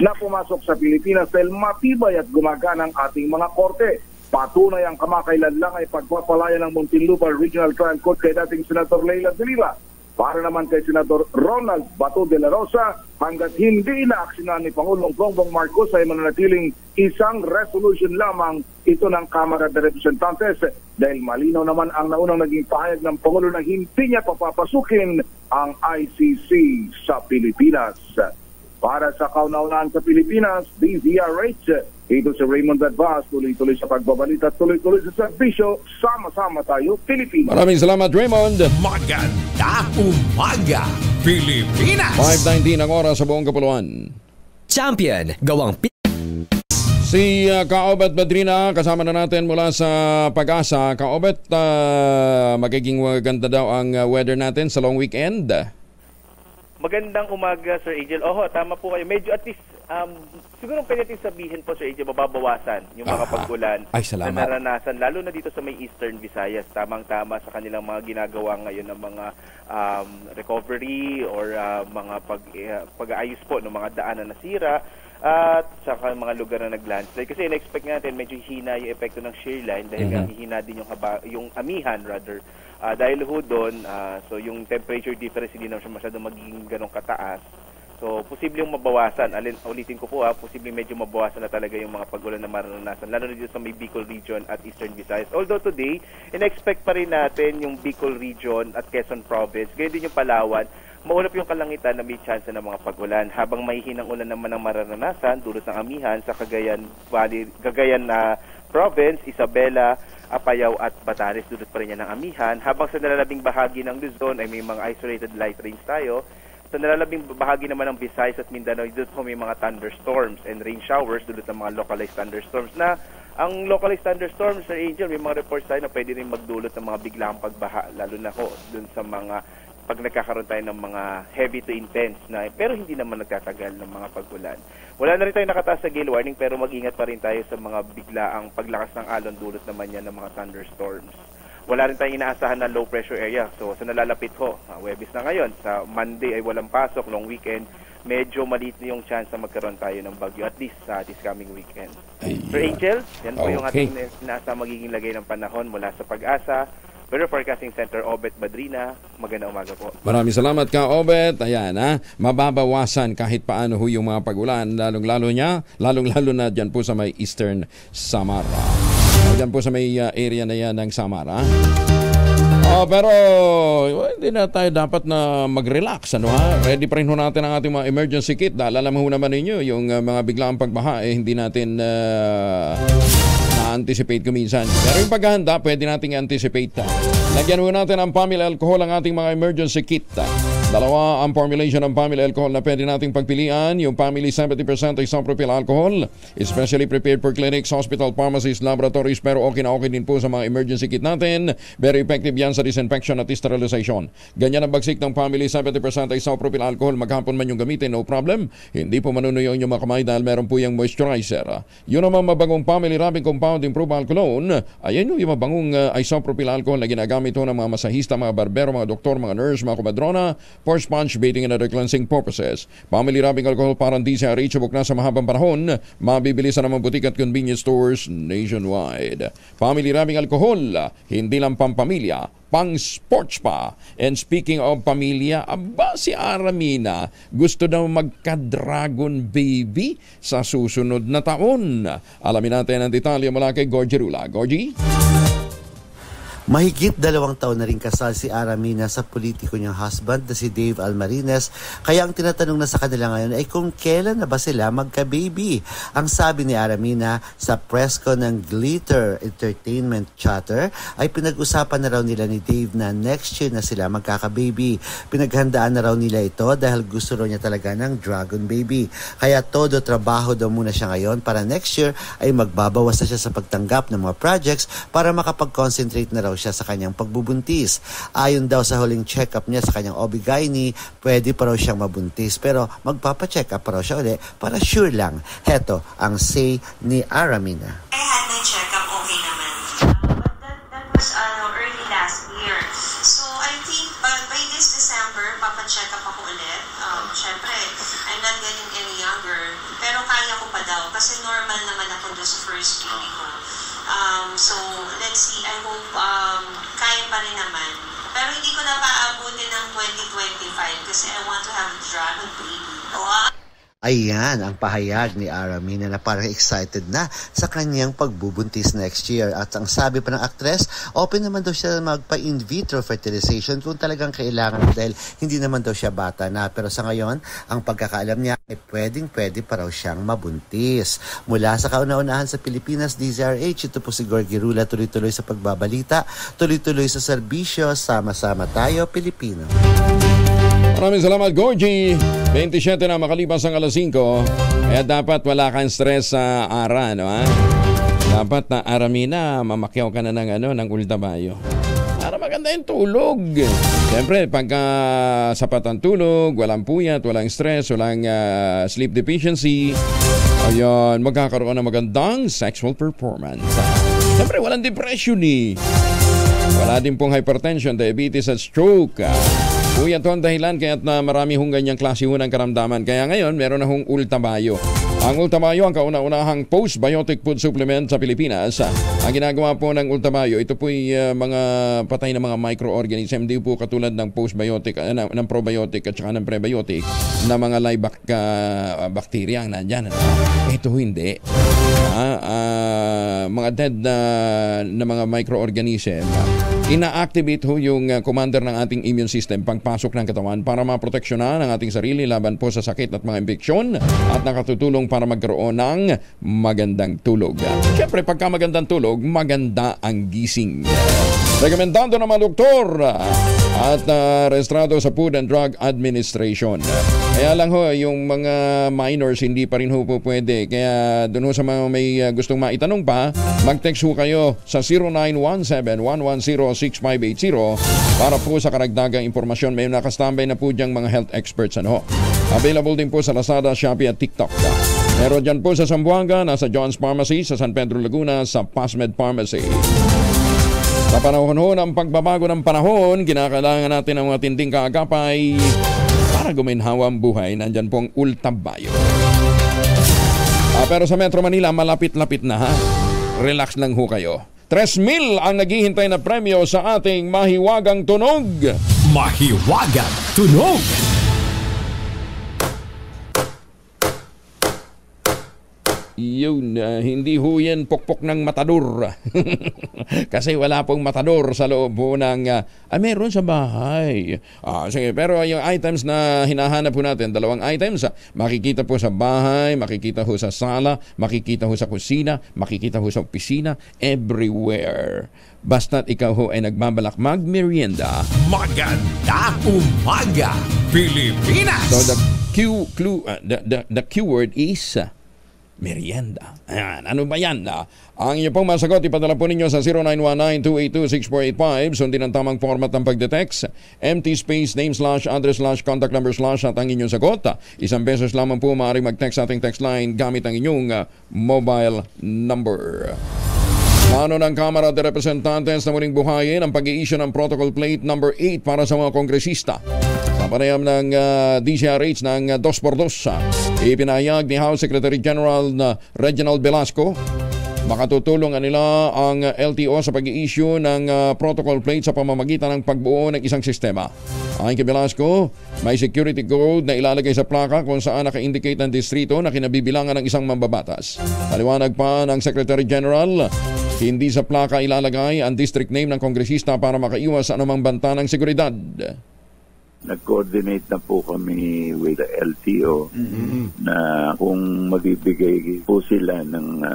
na pumasok sa Pilipinas dahil matibay at gumagana ang ating mga korte. Patunay ang kamakailan lang ay pagpapalaya ng Muntinlupa Regional Trial Court kay dating Senator Leila de Lima. Para naman kay Senador Ronald Bato de la Rosa, hanggat hindi inaaksyonan ni Pangulong Bongbong Marcos ay mananatiling isang resolution lamang ito ng Kamara de Representantes dahil malinaw naman ang naunang naging pahayag ng Pangulo na hindi niya papapasukin ang ICC sa Pilipinas. Para sa kauna-unahan sa Pilipinas, DZRH, ito si Raymond Advaz, tuloy-tuloy sa pagbabalita, tuloy-tuloy sa serbisyo, sama-sama tayo, Pilipinas. Maraming salamat, Raymond. Maganda umaga, Pilipinas. 5:19 ang oras sa buong kapuluan. Champion, gawang Si Kaobet Badrina, kasama na natin mula sa Pag-asa. Kaobet, magiging maganda daw ang weather natin sa long weekend. Magandang umaga, Sir Angel. Oho, tama po kayo. Medyo at least, siguro pwede natin sabihin po, Sir Angel, mababawasan yung mga pag-ulan na naranasan, lalo na dito sa may Eastern Visayas. Tamang-tama sa kanilang mga ginagawa ngayon ng mga recovery or mga pag-aayos po ng mga daan na nasira at saka mga lugar na nag-landslide. Kasi in-expect natin medyo hina yung epekto ng shear line dahil hihina din yung amihan rather. Dahil ho doon, so yung temperature difference hindi naman siya masyadong magiging ganong kataas. So, posibleng mabawasan. Ulitin ko po posibleng medyo mabawasan na talaga yung mga pag-ulan na maranasan, lalo na dito sa may Bicol region at Eastern Visayas. Although today, in-expect pa rin natin yung Bicol region at Quezon province, ganyan din yung Palawan, maulap yung kalangitan na may chance ng mga pag-ulan. Habang mahihinang ulan naman ang mararanasan, dulot ng amihan sa Cagayan na province, Isabela, Apayao at Batanes, dulot pa rin yan ng amihan. Habang sa nalalabing bahagi ng Luzon ay may mga isolated light rains tayo. Sa nalalabing bahagi naman ng Visayas at Mindanao, dito may mga thunderstorms and rain showers dulot ng mga localized thunderstorms na ang localized thunderstorms, Sir Angel, may mga reports tayo na pwede rin magdulot ng mga biglang pagbaha, lalo na ho dun sa mga pag nagkakaroon tayo ng mga heavy to intense na pero hindi naman nagtatagal ng mga pag-ulan. Wala na rin tayo nakataas sa gale warning pero mag-ingat pa rin tayo sa mga biglaang paglakas ng alon dulot naman yan ng mga thunderstorms. Wala rin tayong inaasahan na low pressure area. So sa nalalapit ho, Huwebes na ngayon, sa Monday ay walang pasok, long weekend, medyo maliit na yung chance na magkaroon tayo ng bagyo at least sa this coming weekend. Sir Angel, yan po yung ating inaasa magiging lagay ng panahon mula sa Pag-asa. Weather Forecasting Center, Obet Badrina. Magandang umaga po. Maraming salamat ka, Obet. Ayan, mababawasan kahit paano ho yung mga pag-ulan, lalong-lalo na dyan po sa may Eastern Samara. Dyan po sa may area na yan ng Samara. Pero hindi na tayo dapat na mag-relax. Ready pa rin ho natin ang ating mga emergency kit. Dahil alam ho naman ninyo, yung mga biglang pagbaha, hindi natin na-anticipate kuminsan. Pero yung paghahanda, pwede nating anticipate. Lagyan ho natin ang Pamil Alcohol ang ating mga emergency kit. Dalawa ang formulation ng Pamil Alcohol na pwede nating pagpilian. Yung Pamil 70% isopropyl alcohol, especially prepared for clinics, hospital, pharmacies, laboratories, pero okay na okay din po sa mga emergency kit natin. Very effective yan sa disinfection at sterilization. Ganyan ang bagsik ng Pamil 70% isopropyl alcohol. Maghapon man yung gamitin, no problem. Hindi po manunuyo yung mga kamay dahil meron po yung moisturizer. Yun naman mabangong Pamil rubbing compound improved alcohol. Ayan yung mabangong isopropyl alcohol na ginagamit ho ng mga masahista, mga barbero, mga doktor, mga nurse, mga kumadrona, for sponge bathing and other cleansing purposes. Family rubbing alcohol parang di siya reachable na sa mahabang panahon. Mabibili sa namang butik at convenience stores nationwide. Family rubbing alcohol, hindi lang pampamilya, pang sports pa. And speaking of pamilya, si Aramina gusto daw magka-dragon baby sa susunod na taon. Alamin natin ang detalye mula kay Gorgie Rula. Gorgie? Mahigit 2 taon na rin kasal si Aramina sa politiko niyang husband na si Dave Almarines. Kaya ang tinatanong na sa kanila ngayon ay kung kailan na ba sila magka-baby. Ang sabi ni Aramina sa press ko ng Glitter Entertainment Chatter ay pinag-usapan na raw nila ni Dave na next year na sila magkaka-baby. Pinaghandaan na raw nila ito dahil gusto raw niya talaga ng dragon baby. Kaya todo trabaho daw muna siya ngayon para next year ay magbabawas na siya sa pagtanggap ng mga projects para makapag-concentrate na raw siya sa kanyang pagbubuntis. Ayon daw sa huling check-up niya sa kanyang OB-GYN, pwede pa raw siyang mabuntis pero magpapa-check up pa raw siya ulit para sure lang. Heto ang say ni Aramina. I had my check-up, okay naman. But that was early last year. So I think by this December, papa-check up ako ulit. Syempre, I'm not getting any younger. Pero kaya ko pa daw kasi normal naman ako doon sa first baby ko. So, let's see. I hope kaya pa rin naman. Pero hindi ko na paabutin ng 2025 kasi I want to have a dragon baby. Ayan ang pahayag ni Aramina na parang excited na sa kanyang pagbubuntis next year. At ang sabi pa ng actress, open naman daw siya magpa-in vitro fertilization kung talagang kailangan dahil hindi naman daw siya bata na. Pero sa ngayon, ang pagkakaalam niya ay pwede pa raw siyang mabuntis. Mula sa kauna-unahan sa Pilipinas, DZRH, ito po si Gorgie Rula, tuloy-tuloy sa pagbabalita, tuloy-tuloy sa serbisyo, sama-sama tayo, Pilipino. Maraming salamat, Gorgie. 27 na makalipas ang alas 5. Kaya dapat wala kang stress sa ara, no, ha? Dapat na Aramina, mamakyaw ka na ng ultabayo. Para maganda yung tulog. Siyempre, pagka sapat ang tulog, walang puyat, walang stress, walang sleep deficiency, ayun, magkakaroon ng magandang sexual performance. Siyempre, walang depression eh. Wala din pong hypertension, diabetes at stroke. Puyat ho ang dahilan kaya't na marami hong ganyang klase ho ng karamdaman. Kaya ngayon, meron na hong Ultabayo. Ang Ultabayo ang kauna-unahang postbiotic food supplement sa Pilipinas. Ang ginagawa po ng Ultabayo, ito po'y mga patay na mga microorganism. Hindi po katulad ng postbiotic, ng probiotic at saka ng prebiotic na mga live bacteria ang nandyan. Ito hindi. Mga dead na mga microorganism. Ina-activate ho yung commander ng ating immune system pagpasok ng katawan para maproteksyonan ang ating sarili laban po sa sakit at mga impeksyon at nakatutulong para magkaroon ng magandang tulog. Siyempre, pagka magandang tulog, maganda ang gising. Rekomendado ng mga doktor at rehistrado sa Food and Drug Administration. Kaya lang ho, yung mga minors hindi pa rin ho po pwede. Kaya doon ho sa mga may gustong maitanong pa, mag-text ho kayo sa 0917-110-6580 para po sa karagdagang impormasyon. May nakastambay na po diyang mga health experts. Available din po sa Lazada, Shopee at TikTok. Meron dyan po sa Zamboanga, nasa John's Pharmacy, sa San Pedro Laguna, sa Pasmed Pharmacy. Sa panahon ho ng pagbabago ng panahon, kinakailangan natin ang mga tinding kaagapay para guminhawa ang buhay. Nandyan pong Ultabayo. Pero sa Metro Manila, malapit-lapit na ha. Relax lang ho kayo. 3,000 ang naghihintay na premyo sa ating Mahiwagang Tunog. Mahiwagang Tunog! Yun, hindi ho yan pokpok ng matador. Kasi wala pong matador sa loob po ng... meron sa bahay. Sige, pero yung items na hinahanap po natin, 2 items. Makikita po sa bahay, makikita ho sa sala, makikita ho sa kusina, makikita ho sa opisina, everywhere. Basta't ikaw ho ay nagbabalak mag-merienda. Maganda umaga, Pilipinas! So the keyword is... merienda. Ayan, ano ba yan? Ang inyo pong masagot, ipadala po ninyo sa 0919-282-6485. Sundin ang tamang format ng pagdetext. Empty space, name / address / contact number / at ang inyong sagot. 1 pesos lamang po maaaring mag-text sa ating text line gamit ang inyong mobile number. Plano ng Kamara de Representantes na muling buhayin ang pag-i-issue ng Protocol Plate number 8 para sa mga kongresista. Sa panayam ng DCRH ng 2x2, ipinahayag ni House Secretary General Reginald Velasco, makatutulong nila ang LTO sa pag-i-issue ng protocol plate sa pamamagitan ng pagbuo ng isang sistema. Ayon kay Velasco, may security code na ilalagay sa plaka kung saan naka-indicate ang distrito na kinabibilangan ng isang mambabatas. Paliwanag pa ng Secretary General, hindi sa plaka ilalagay ang district name ng kongresista para makaiwas sa anumang banta ng seguridad. Nag-coordinate na po kami with the LTO na kung magbibigay po sila ng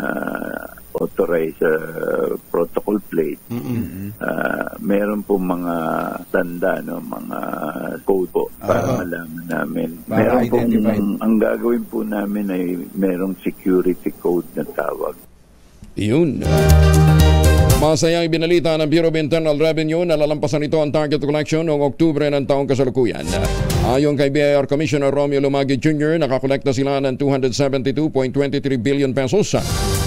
authorized protocol plate, meron po mga tanda, mga code po para malaman namin. Meron pong, ang gagawin po namin ay merong security code na tawag. Yun. Masayang ibinalita ng Bureau of Internal Revenue na lalampasan ito ang target collection noong Oktubre ng taong kasalukuyan. Ayon kay BIR Commissioner Romeo Lumagi Jr., nakakolekta sila ng 272.23 billion pesos.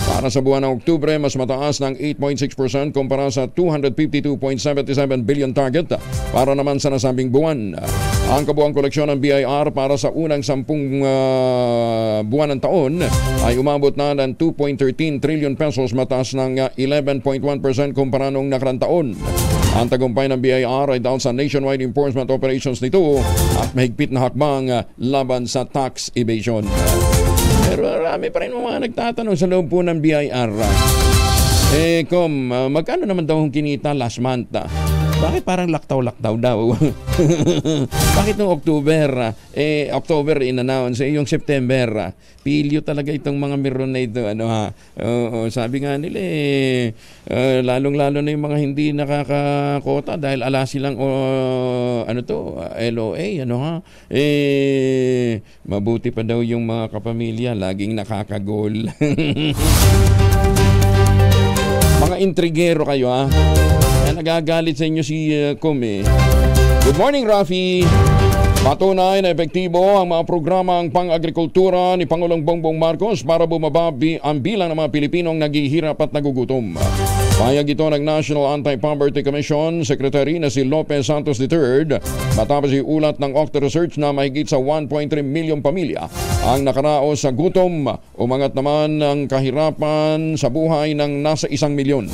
Para sa buwan ng Oktubre, mas mataas ng 8.6% kumpara sa 252.77 billion target para naman sa nasabing buwan. Ang kabuang koleksyon ng BIR para sa unang 10 buwan ng taon ay umabot na ng 2.13 trillion pesos, mataas ng 11.1% kumpara noong nakarang taon. Ang tagumpay ng BIR ay dahil sa nationwide enforcement operations nito at mahigpit na hakbang laban sa tax evasion. Pero marami pa rin mga nagtatanong sa loob po ng BIR. Magkano naman daw kinita last month? Bakit parang laktaw-laktaw daw? Bakit nung October, October in-announce, yung September, pilyo talaga itong mga meron na ito. Sabi nga nila, lalong-lalo na yung mga hindi nakakakota dahil ala silang, LOA, mabuti pa daw yung mga kapamilya, laging nakakagol. Mga intrigero kayo, ha? Nagagalit sa inyo si Kome. Good morning, Rafi. Patunay na epektibo ang mga programang pang-agrikultura ni Pangulong Bongbong Marcos para bumaba ang bilang ng mga Pilipinong naghihirap at nagugutom. Payag ito ng National Anti-Poverty Commission Secretary na si Lopez Santos III matapos iulat ng Octa Research na mahigit sa 1.3 milyong pamilya ang nakaraos sa gutom, umangat naman ang kahirapan sa buhay ng nasa 1 milyon.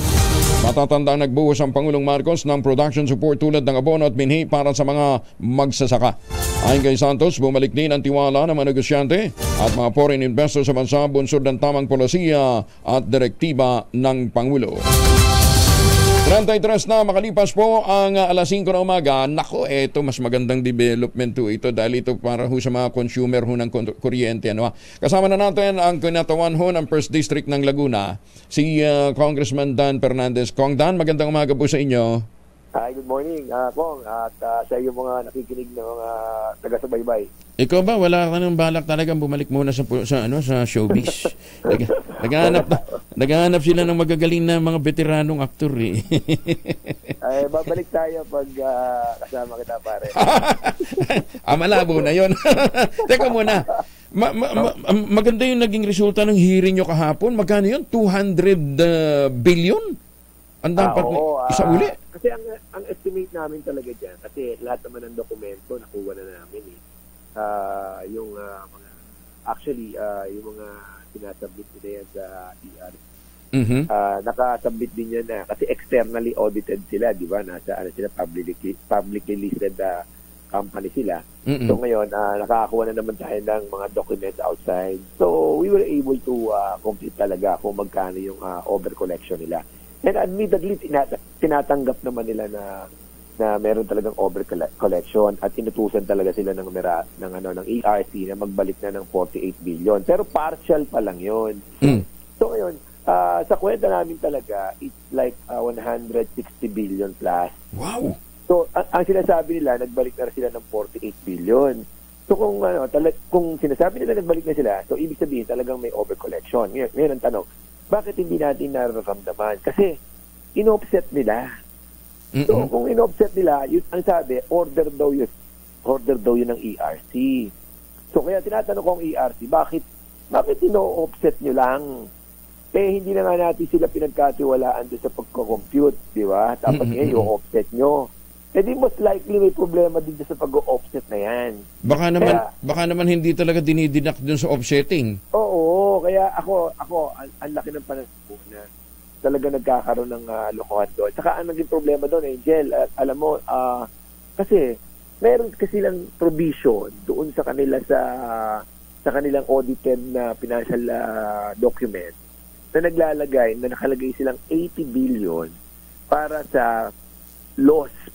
Matatandang nagbuhos ang Pangulong Marcos ng production support tulad ng abono at binhi para sa mga magsasaka. Ayon kay Santos, bumalik din ang tiwala ng mga negosyante at mga foreign investors sa bansa bunsod ng tamang polisiya at direktiba ng Pangulo. 33 na makalipas po ang alas 5 na umaga. Nako, ito mas magandang development to ito dahil ito para ho sa mga consumer ho ng kuryente. Kasama na natin ang kinatawan ho ng First District ng Laguna, si Congressman Dan Fernandez. Kong Dan, magandang umaga po sa inyo. Hi, good morning, Kong, at sa iyo mga nakikinig ng mga taga-subaybay. Ikaw ba, wala ka nang balak talagang bumalik muna sa showbiz? Naghahanap sila ng magagaling na mga veteranong aktor eh. Babalik tayo pag kasama kita, pare. Malabo na yon. Teka muna, maganda yung naging resulta ng hearing nyo kahapon. Magkano yun? 200 billion? Ang dapat isa uli? Kasi ang estimate namin talaga dyan, kasi lahat naman ng dokumento nakuha na namin yung mga yung mga sinasubmit nila yan sa ERC. Nakasubmit din yan na kasi externally audited sila, di ba? Nasa sila publicly listed company sila. So ngayon, nakakakuha na naman tayo ng mga documents outside. So we were able to complete talaga kung magkano yung over-collection nila. And admittedly, tinatanggap naman nila na meron talagang over-collection at inutusan talaga sila ng ERC na magbalik na ng 48 billion. Pero partial pa lang yun. So ngayon, sa kwenta namin talaga, it's like 160 billion plus. Wow! So, ang sinasabi nila, nagbalik na sila ng 48 billion. So kung sinasabi nila nagbalik na sila, so ibig sabihin talagang may over-collection. Ngayon ang tanong, bakit hindi natin nararamdaman? Kasi in-offset nila. So kung in-offset nila, yun ang sabi, order daw yun ng ERC. So kaya tinatanong ko ang ERC, bakit ino-offset nyo lang? Hindi na nga natin sila pinagkatiwalaan doon sa pagko-compute, di ba? Tapos ngayon i-offset nyo. Di most likely may problema din sa pag-offset na yan. Baka naman hindi talaga dinidinak doon sa offsetting. Oo, kaya ako ang laki ng pananaw na talaga nagkakaroon ng lokohan doon. Saka ang naging problema doon, Angel, alam mo, kasi meron kasi lang provision doon sa kanila sa kanilang audited na financial document na nakalagay silang 80 billion para sa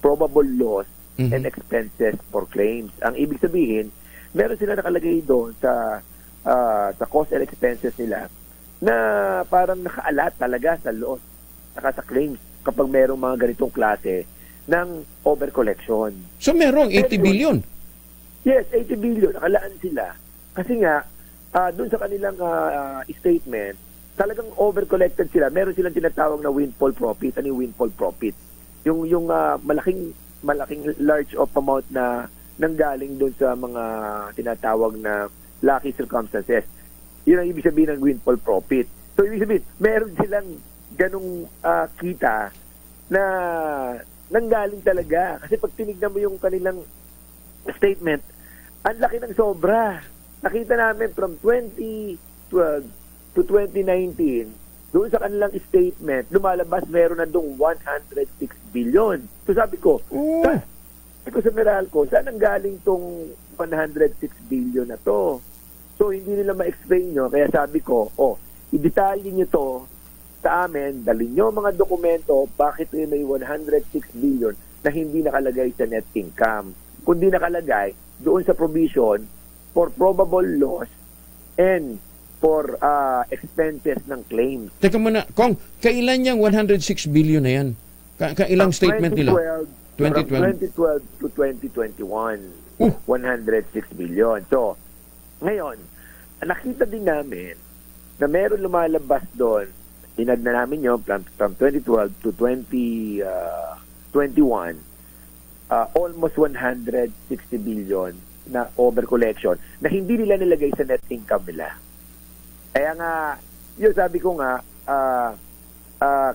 probable loss and expenses for claims. Ang ibig sabihin, meron sila nakalagay doon sa cost and expenses nila na parang nakaalat talaga sa loss saka sa claims kapag merong mga ganitong klase ng over-collection. So merong 80 billion? Yes, 80 billion. Nakalaan sila. Kasi nga, doon sa kanilang statement, talagang over-collected sila. Meron silang tinatawag na windfall profit. Ano yung windfall profit? Yung malaking large of amount na nanggaling doon sa mga tinatawag na lucky circumstances. Yun ang ibig sabihin ng windfall profit. So ibig sabihin, meron silang ganung kita na nanggaling talaga. Kasi pag tinignan mo yung kanilang statement, ang laki ng sobra. Nakita namin from 2012 to 2019, doon sa kanilang statement, lumalabas meron na doon 106 billion. So sabi ko, sa Meralco, saan ang galing tong 106 billion na to? So hindi nila ma-explain nyo, kaya sabi ko, i-detalye nyo to sa amin, dalhin nyo mga dokumento, bakit may 106 billion na hindi nakalagay sa net income, kundi nakalagay doon sa provision for probable loss and for expenses ng claims. Teka muna, Kong, kailan yung 106 billion na yan? Kailang statement nila? 2012 to 2021, 106 billion. So, ngayon, nakita din namin na meron lumalabas doon, inad na namin yun from 2012 to 2021, almost 160 billion na over collection na hindi nila nilagay sa net income nila. Kaya nga, yun sabi ko nga,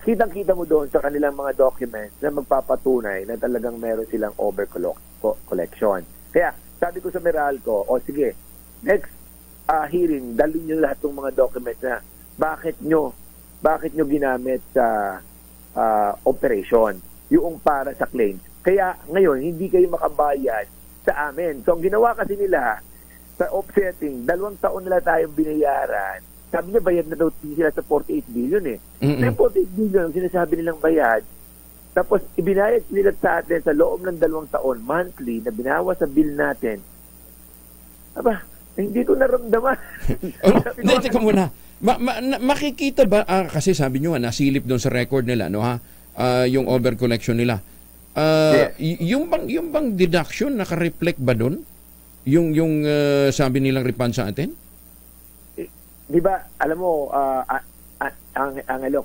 kitang-kita mo doon sa kanilang mga documents na magpapatunay na talagang meron silang over collection. Kaya sabi ko sa Meralco, sige, next hearing, dalhin nyo lahat ng mga documents na bakit nyo ginamit sa operation, yung para sa claims. Kaya ngayon, hindi kayo makabayad sa amin. So, ang ginawa kasi nila sa offsetting, 2 taon nila tayong binayaran. Sabi niya, bayad na daw sila sa 48 billion eh. May 48 billion ang sinasabi nilang bayad. Tapos, ibinayad nila sa atin sa loob ng 2 taon, monthly, na binawa sa bill natin. Aba, hindi ko naramdaman. Teka muna. Makikita ba, kasi sabi nyo nasilip doon sa record nila, no ha? Yung over collection nila. Yung bang deduction naka-reflect ba doon? Yung sabi nilang refund sa atin? Di ba, alam mo,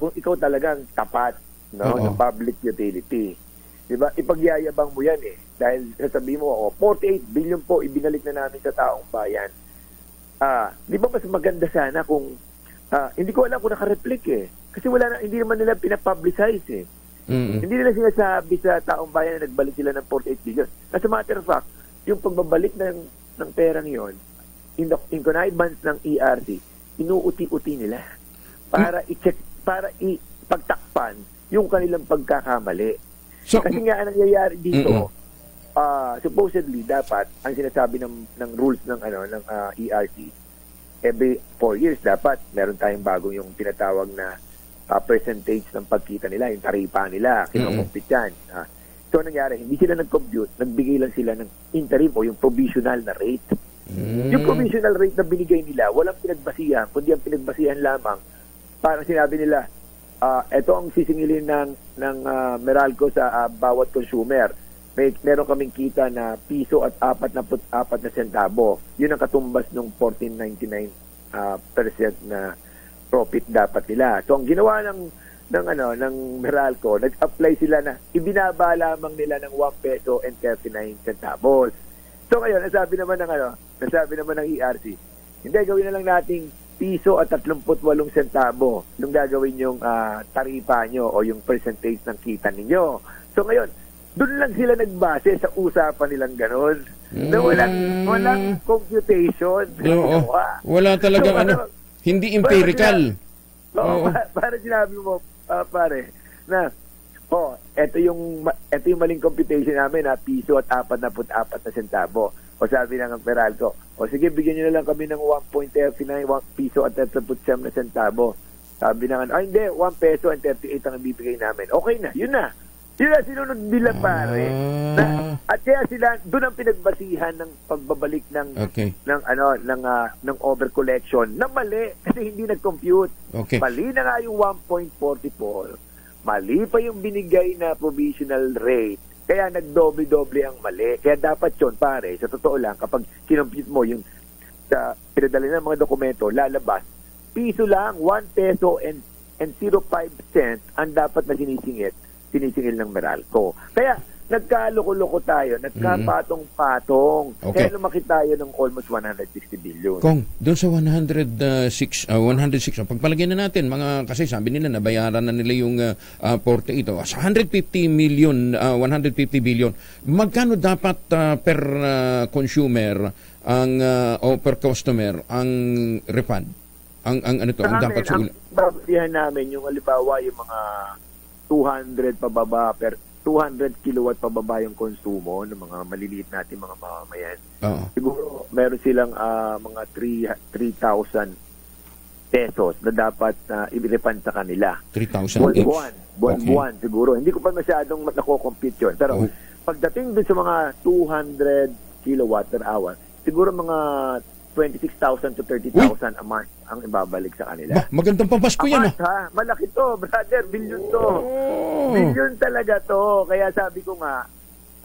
kung ikaw talagang tapat, no, ng public utility, di ba, ipagyayabang mo yan eh. Dahil sasabihin mo, 48 billion po ibinalik na namin sa taong bayan. Di ba mas maganda sana kung, hindi ko alam kung naka-reflect eh. Kasi hindi naman nila pinapublicize eh. Hindi nila sinasabi sa taong bayan na nagbalik sila ng 48 billion. As a matter of fact, yung pagbabalik ng perang yon, in connivance ng ERC, inuuti-uti nila para i-check, para ipagtakpan yung kanilang pagkakamali. Kasi nga ang nangyayari dito, supposedly dapat ang sinasabi ng rules ng ERC, every 4 years dapat meron tayong bagong yung tinatawag na percentage ng pagkita nila, yung taripa nila, kinukumpit yan. So nangyari, hindi sila nag-compute, nagbigay lang sila ng interim o yung provisional na rate. Yung provisional rate na binigay nila, walang pinagbasihan, kundi ang pinagbasihan lamang, parang sinabi nila, ito ang sisingilin ng Meralco sa bawat consumer. Meron kaming kita na piso at 44 na sentabo. Yun ang katumbas ng 14.99% na profit dapat nila. So ang ginawa ng Meralco, nag-apply sila na ibinaba lamang nila ng 1 peso and 39 centavos. So ngayon, nasabi naman ng ERC, hindi, gawin na lang nating piso at 38 sentabo yung gagawin yung taripa nyo o yung percentage ng kita ninyo. So ngayon, doon lang sila nagbase sa usapan nilang ganon. Na walang computation. Wala talagang hindi empirical. Para sinabi mo, pare, na ito yung maling computation namin na piso at 44 na sentabo. O sabi ng Meralco, sige, bigyan nyo na lang kami ng 1.39 piso at 37 na sentabo. Sabi ng hindi, 1 peso and 38 ang ibibigay namin. Okay na, yun na. Yun na, sinunod nila, pare. At kaya sila, doon ang pinagbasihan ng pagbabalik ng over collection na mali kasi hindi nag-compute. Mali na nga yung 1.44. Mali pa yung binigay na provisional rate. Kaya nagdoble-doble ang mali. Kaya dapat yun, pare, sa totoo lang, kapag kinompute mo yung pinadala ng mga dokumento, lalabas, piso lang, 1 peso and 05 cents ang dapat na sinisingil ng Meralco. Kaya nagkaloko-loko tayo, nagkapatong-patong. Kaya lumaki tayo ng almost 160 billion. Kong, doon sa 106, pagpalagyan na natin, kasi sabi nila, nabayaran na nila yung 48. Sa 150 billion, magkano dapat per consumer o per customer ang refund? Ang dapat sa ulit? Babalihan namin yung halimbawa yung mga 200 pababa 200 kilowatt pababa yung konsumo ng mga maliliit natin mga mamamayan. Siguro meron silang mga 3,000 pesos na dapat i-refund sa kanila. 3,000 each? Buwan siguro. Hindi ko pa masyadong nako-compute yun. Pero pagdating dun sa mga 200 kilowatt per hour, siguro mga 26,000 to 30,000 a month ang ibabalik sa kanila. Magandang pampasko yan. Malaki to, brother. Bilyon to. Bilyon talaga to. Kaya sabi ko nga,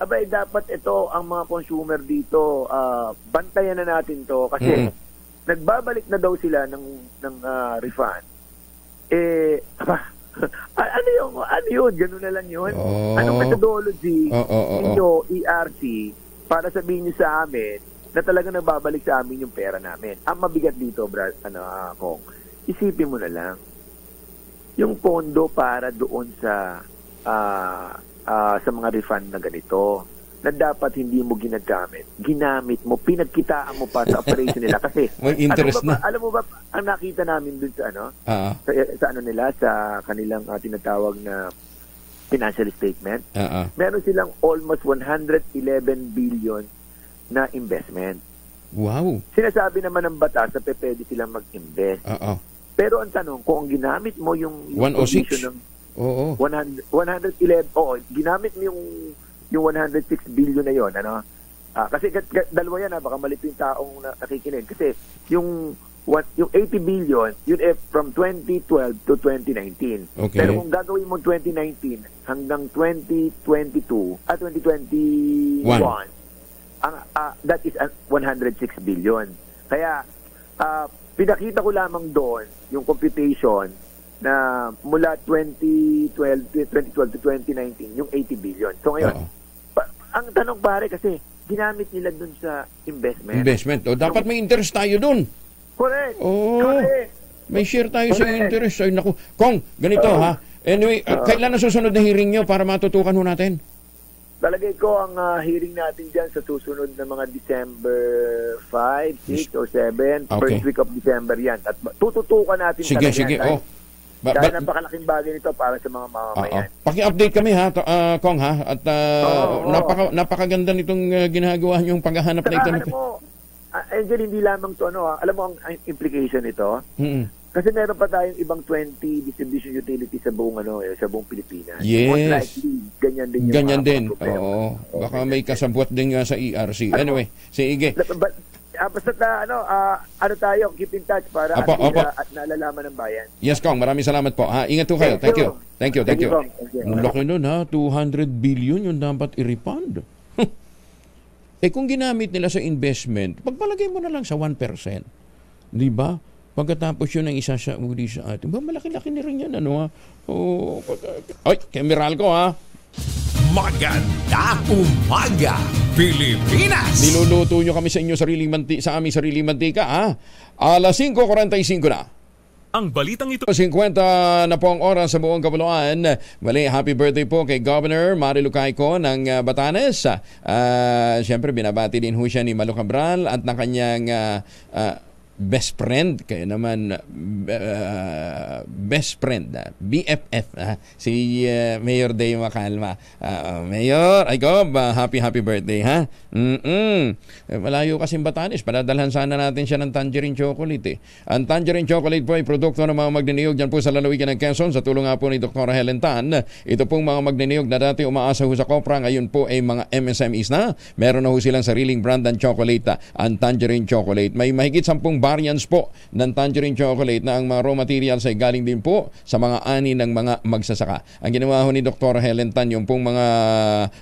abay, dapat ito ang mga consumer dito, bantayan na natin to. Kasi nagbabalik na daw sila ng refund. Ano yun? Ganun na lang yun. Anong methodology ninyo, ERC, para sabihin nyo sa amin na talaga nagbabalik sa amin yung pera namin? Ang mabigat dito, Kong, isipin mo na lang yung pondo para doon sa mga refund na ganito na dapat hindi mo ginamit mo, pinagkitaan mo pa sa operation nila kasi may interest alam mo ba ang nakita namin dun sa sa kanilang tinatawag na financial statement, meron silang almost 111 billion na investment. Wow. Sinasabi naman ng batas na pwede silang mag-invest. Pero ang tanong, kung ang ginamit mo yung 106 ng 111, ginamit mo yung 106 billion na yon, kasi dalawa yan, baka malito yung taong nakikinig. Kasi yung 80 billion, yun from 2012 to 2019. Okay. Pero kung gagawin mo 2019 hanggang 2021, that is 106 billion. Kaya pinakita ko lamang doon yung computation na mula 2012 to 2019 yung 80 billion. So ngayon, ang tanong pare kasi ginamit nila doon sa investment. Dapat may interest tayo doon. Correct. Correct. May share tayo sa interest. Ay, naku. Kong, ganito ha. Anyway, kailan na susunod na hearing nyo para matutukan ho natin? Talagay ko ang hearing natin dyan sa susunod na mga December 5, 6, or 7. First week of December yan. At tututukan natin talaga. Sige. Dahil napakalaking bagay nito para sa mga mamamayan. Paki-update kami ha, Kong ha. At napakaganda nitong ginagawa niyong paghahanap na ito. Alam mo, Angel, hindi lamang to alam mo ang implication nito? Kasi meron pa tayong ibang 20 distribution utilities sa buong Pilipinas. Yes. Most likely, ganyan din. Oo. Baka may kasabwat din nga sa ERC. Anyway, sige. Basta tayo, keep in touch para at nalalaman ng bayan. Yes, Kong. Maraming salamat po. Ingat po kayo. Thank you. Ang laki nun 200 billion yung dapat i-refund. Kung ginamit nila sa investment, pagpalagay mo na lang sa 1%. Di ba? Pagkatapos yun ang isa sa uli sa atin. Malaki-laki na rin yan. Kemeral ko Maganda umaga, Pilipinas! Niluluto nyo kami sa inyo sa aming sariling mantika, Alas 5:45 na. Ang balitang ito. 50 na po ang oras sa buong Kapuluan. Mali, happy birthday po kay Governor Marilu Cayco ng Batanes. Siyempre, binabati din ho siya ni Malu Cabral at ng kanyang best friend, kaya naman best friend, BFF, si Mayor Day Macalma. Mayor, happy birthday, ha? Malayo kasing Batanes, padadalhan sana natin siya ng tangerine chocolate. Ang tangerine chocolate po ay produkto ng mga magniniyog dyan po sa lalawigan ng Quezon sa tulong nga po ni Dr. Helen Tan. Ito pong mga magniniyog na dati umaasa ho sa Kopra, ngayon po ay mga MSMEs na. Meron na ho silang sariling brand ng chocolate, ang tangerine chocolate. May mahigit 10 variants po ng tangerine chocolate na ang mga raw materials ay galing din po sa mga ani ng mga magsasaka. Ang ginawa ho ni Dr. Helen Tan, yung pong mga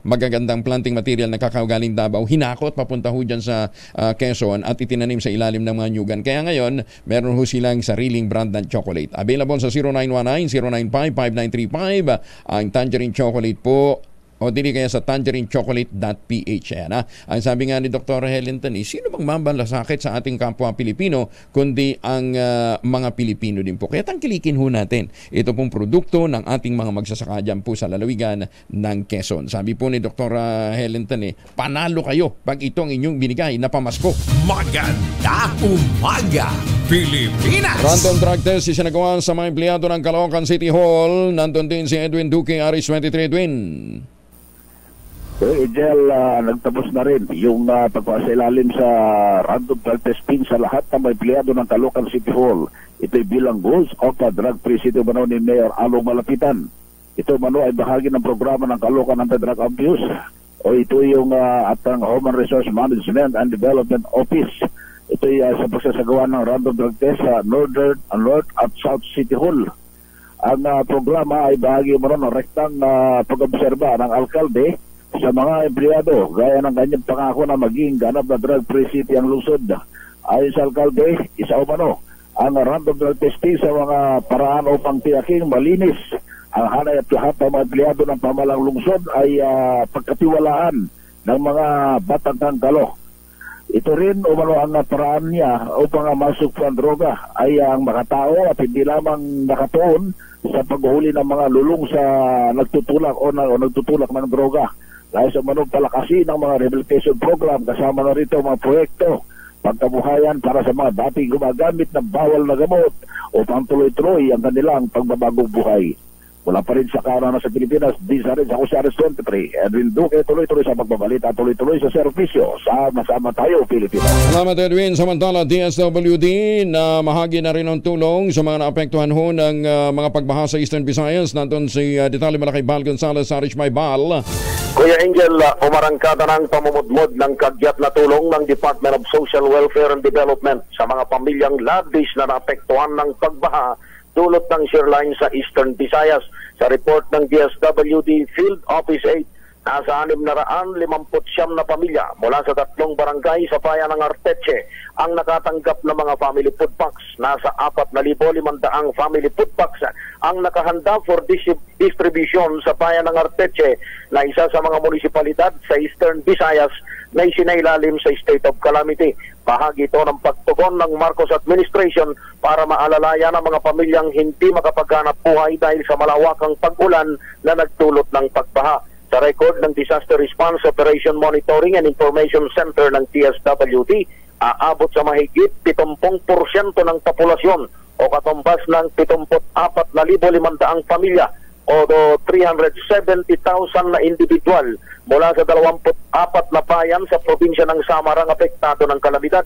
magagandang planting material na kakao galing Davao, hinakot papunta ho dyan sa Quezon at itinanim sa ilalim ng mga nyugan. Kaya ngayon, meron ho silang sariling brand ng chocolate. Available sa 0919-095-5935 ang tangerine chocolate po. O dili kaya sa tangerinechocolate.ph. Ang sabi nga ni Dr. Helen Tan, sino bang mambalasakit sa ating kapwa Pilipino kundi ang mga Pilipino din po. Kaya tangkilikin ho natin ito pong produkto ng ating mga magsasaka dyan po sa lalawigan ng Quezon. Sabi po ni Dr. Helen Tan, panalo kayo pag itong inyong binigay na pamasko. Maganda umaga, Pilipinas! Random drug test isinagawa sa mga empleyado ng Caloocan City Hall. Nandun din si Edwin Duque, Aris 23 Edwin. Angel, nagtapos na rin yung pagpasailalim sa random drug testing sa lahat ng mga empleyado ng Caloocan City Hall. Ito'y bilang goals of the drug-free city umano ni Mayor Along Malapitan. Ito umano ay bahagi ng programa ng Caloocan Anti-Drug Abuse o ito yung at ang Human Resource Management and Development Office. Ito'y sa pagsasagawa ng random drug test sa North at South City Hall. Ang programa ay bahagi umano ng rektang pag-obserba ng alkalde sa mga empleyado, gaya ng kanyang pangako na maging ganap na drug-free city ang lungsod. Ayon sa alkalde, isa umano ang random drug testing sa mga paraan upang tiyaking malinis ang hanay at lahat ng mga empleyado ng pamalang lungsod ay pagkatiwalaan ng mga batang kangkalo. Ito rin umano ang paraan niya upang masukpan droga ay ang makatao at hindi lamang nakatuon sa paghuli ng mga lulong sa nagtutulak o nagtutulak ng droga. Dahil sa manong palakasin ng mga rehabilitation program, kasama na rito mga proyekto, pagkabuhayan para sa mga dating gumagamit ng bawal na gamot upang tuloy-tuloy ang kanilang pagbabagong buhay. Mula pa rin sa kanan sa Pilipinas, di sa rin sa Kusares 23, Edwin Duque, tuloy-tuloy sa pagbabalita, tuloy-tuloy sa serbisyo. Sama-sama tayo, Pilipinas. Salamat, Edwin. Samantala, DSWD na mahagi na rin ang tulong sa mga naapektuhan ho ng mga pagbaha sa Eastern Visayas. Nandun si Detalye Malakay Bal Gonzales, Sarich May Bal. Kuya Angel, umarangkada ng pamumudmod ng kagyat na tulong ng Department of Social Welfare and Development sa mga pamilyang labis na naapektuhan ng pagbaha dulot ng shoreline sa Eastern Visayas. Sa report ng DSWD Field Office 8, nasa 659 na pamilya mula sa 3 barangay sa bayan ng Arteche ang nakatanggap ng mga family food packs. Nasa 4,500 family food packs ang nakahanda for distribution sa bayan ng Arteche na isa sa mga munisipalidad sa Eastern Visayas na isinailalim sa state of calamity. Bahagi ito ng pagtugon ng Marcos administration para maalalayan ang mga pamilyang hindi makapaghanap buhay dahil sa malawakang pag-ulan na nagdulot ng pagbaha. Sa record ng Disaster Response Operation Monitoring and Information Center ng DSWD, aabot sa mahigit 70% ng populasyon o katumbas ng 74,500 pamilya o 370,000 na individual mula sa 24 na bayan sa probinsya ng Samar ang apektado ng kalamidad.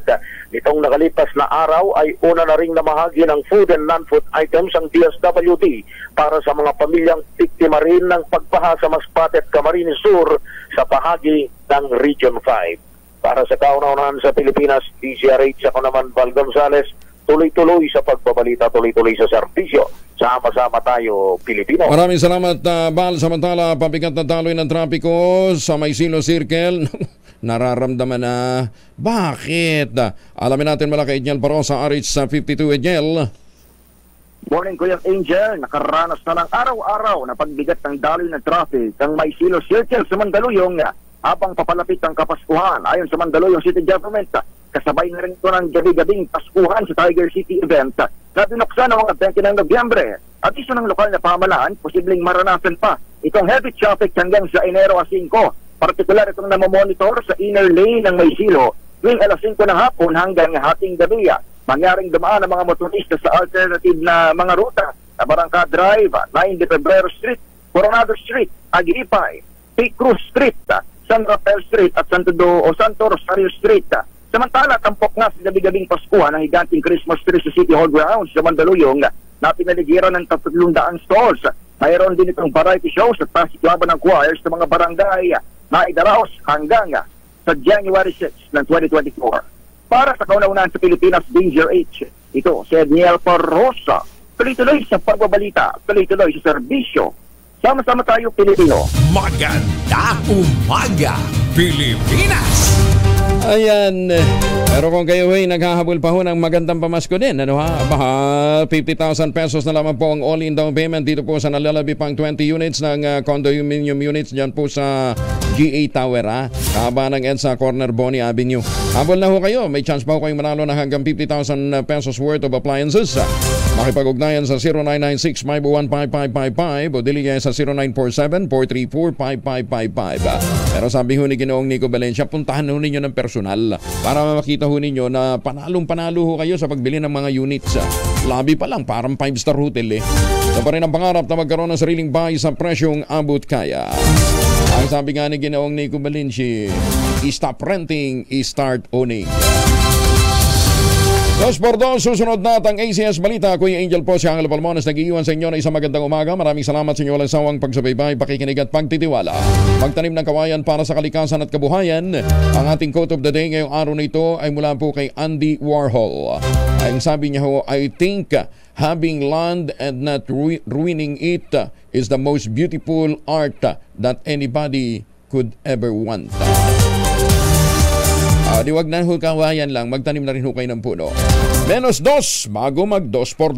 Nitong nakalipas na araw ay una na ring namahagi ng food and non-food items ang DSWD para sa mga pamilyang biktima rin ng pagbaha sa Masbate at Camarines Sur sa bahagi ng Region 5. Para sa kauna-unahan sa Pilipinas, DZRH, ako naman Val Gonzales, tuloy-tuloy sa pagbabalita, tuloy-tuloy sa serbisyo. Sama-sama tayo, Pilipino. Maraming salamat, Bal. Samantala, pabigat na taloy ng trapiko sa Maysilo Circle. Nararamdaman na. Bakit? Alamin natin mula kay Edniel Paro sa RH52. Edniel. Morning, Kuya Angel. Nakaranas na ng araw-araw na pagbigat ng daloy ng traffic ang Maysilo Circle sa Mandaluyong habang papalapit ang Kapaskuhan. Ayon sa Mandaluyong City Government, kasabay na rin ito ng gabi-gabing Paskuhan sa Tiger City event na binuksan ng mga 20 ng Nobyembre. At isa ng lokal na pamahalaan, posibleng maranasan pa itong heavy traffic hanggang sa Enero 5. Partikular itong namomonitor sa inner lane ng Maysilo tuwing alas 5 ng hapon hanggang hating gabi. Mangyaring dumaan ang mga motorista sa alternative na mga ruta na Barangka Drive, 9 de Febrero Street, Coronado Street, Aguipay, P. Cruz Street, San Rafael Street at Santo Rosario Street. Samantala, tampok na sa gabi-gabing Paskuhan ang higanting Christmas tree sa City Hall grounds sa Mandaluyong na pinaligiran ng 300 stalls. Mayroon din itong variety shows at pasiklaban ng choirs sa mga barangay na idaraos hanggang sa January 6 ng 2024. Para sa kauna-unahan sa Pilipinas, DZRH, ito si Edniel Parrosa. Tuloy-tuloy sa pagbabalita, tuloy-tuloy sa serbisyo. Sama-sama tayo, Pilipino. Maganda umaga, Pilipinas! Ayan. Pero kung kayo ay naghahabol pa ho ng magandang pamasko din, ano ha? Baka 50,000 pesos na lamang po ang all-in down payment dito po sa nalalabi pang 20 units ng condominium units dyan po sa GA Tower, ha? Kahaba ng EDSA Corner Bonnie Avenue. Habol na ho kayo. May chance pa ho kayong manalo na hanggang 50,000 pesos worth of appliances. Makipag-ugnayan sa 0996-501-5555 o diligay sa 0947-434-5555. Pero sabi ho ni Ginoong Nico Valencia, puntahan ho ninyo ng personal para makita ho ninyo na panalong-panalo ho kayo sa pagbili ng mga units. Labi pa lang, parang 5-star hotel eh. Ito pa rin ang pangarap na magkaroon ng sariling bahay sa presyong abot kaya. Ang sabi nga ni Ginoong Nico Malinci, i-stop renting, i-start owning. 2x2, susunod na ang ACS Balita. Kuya Angel po, si Angelo Palmones, nag-iiwan sa inyo na isang magandang umaga. Maraming salamat sa inyo walang sawang pagsubaybay, pakikinig at pagtitiwala. Magtanim ng kawayan para sa kalikasan at kabuhayan. Ang ating quote of the day ngayong araw na ito ay mula po kay Andy Warhol. Ang sabi niya ho, I think having land and not ruining it is the most beautiful art that anybody could ever want. Di wag na ho kawayan lang, magtanim na rin ho kayo ng puno. -2 bago mag 2x2.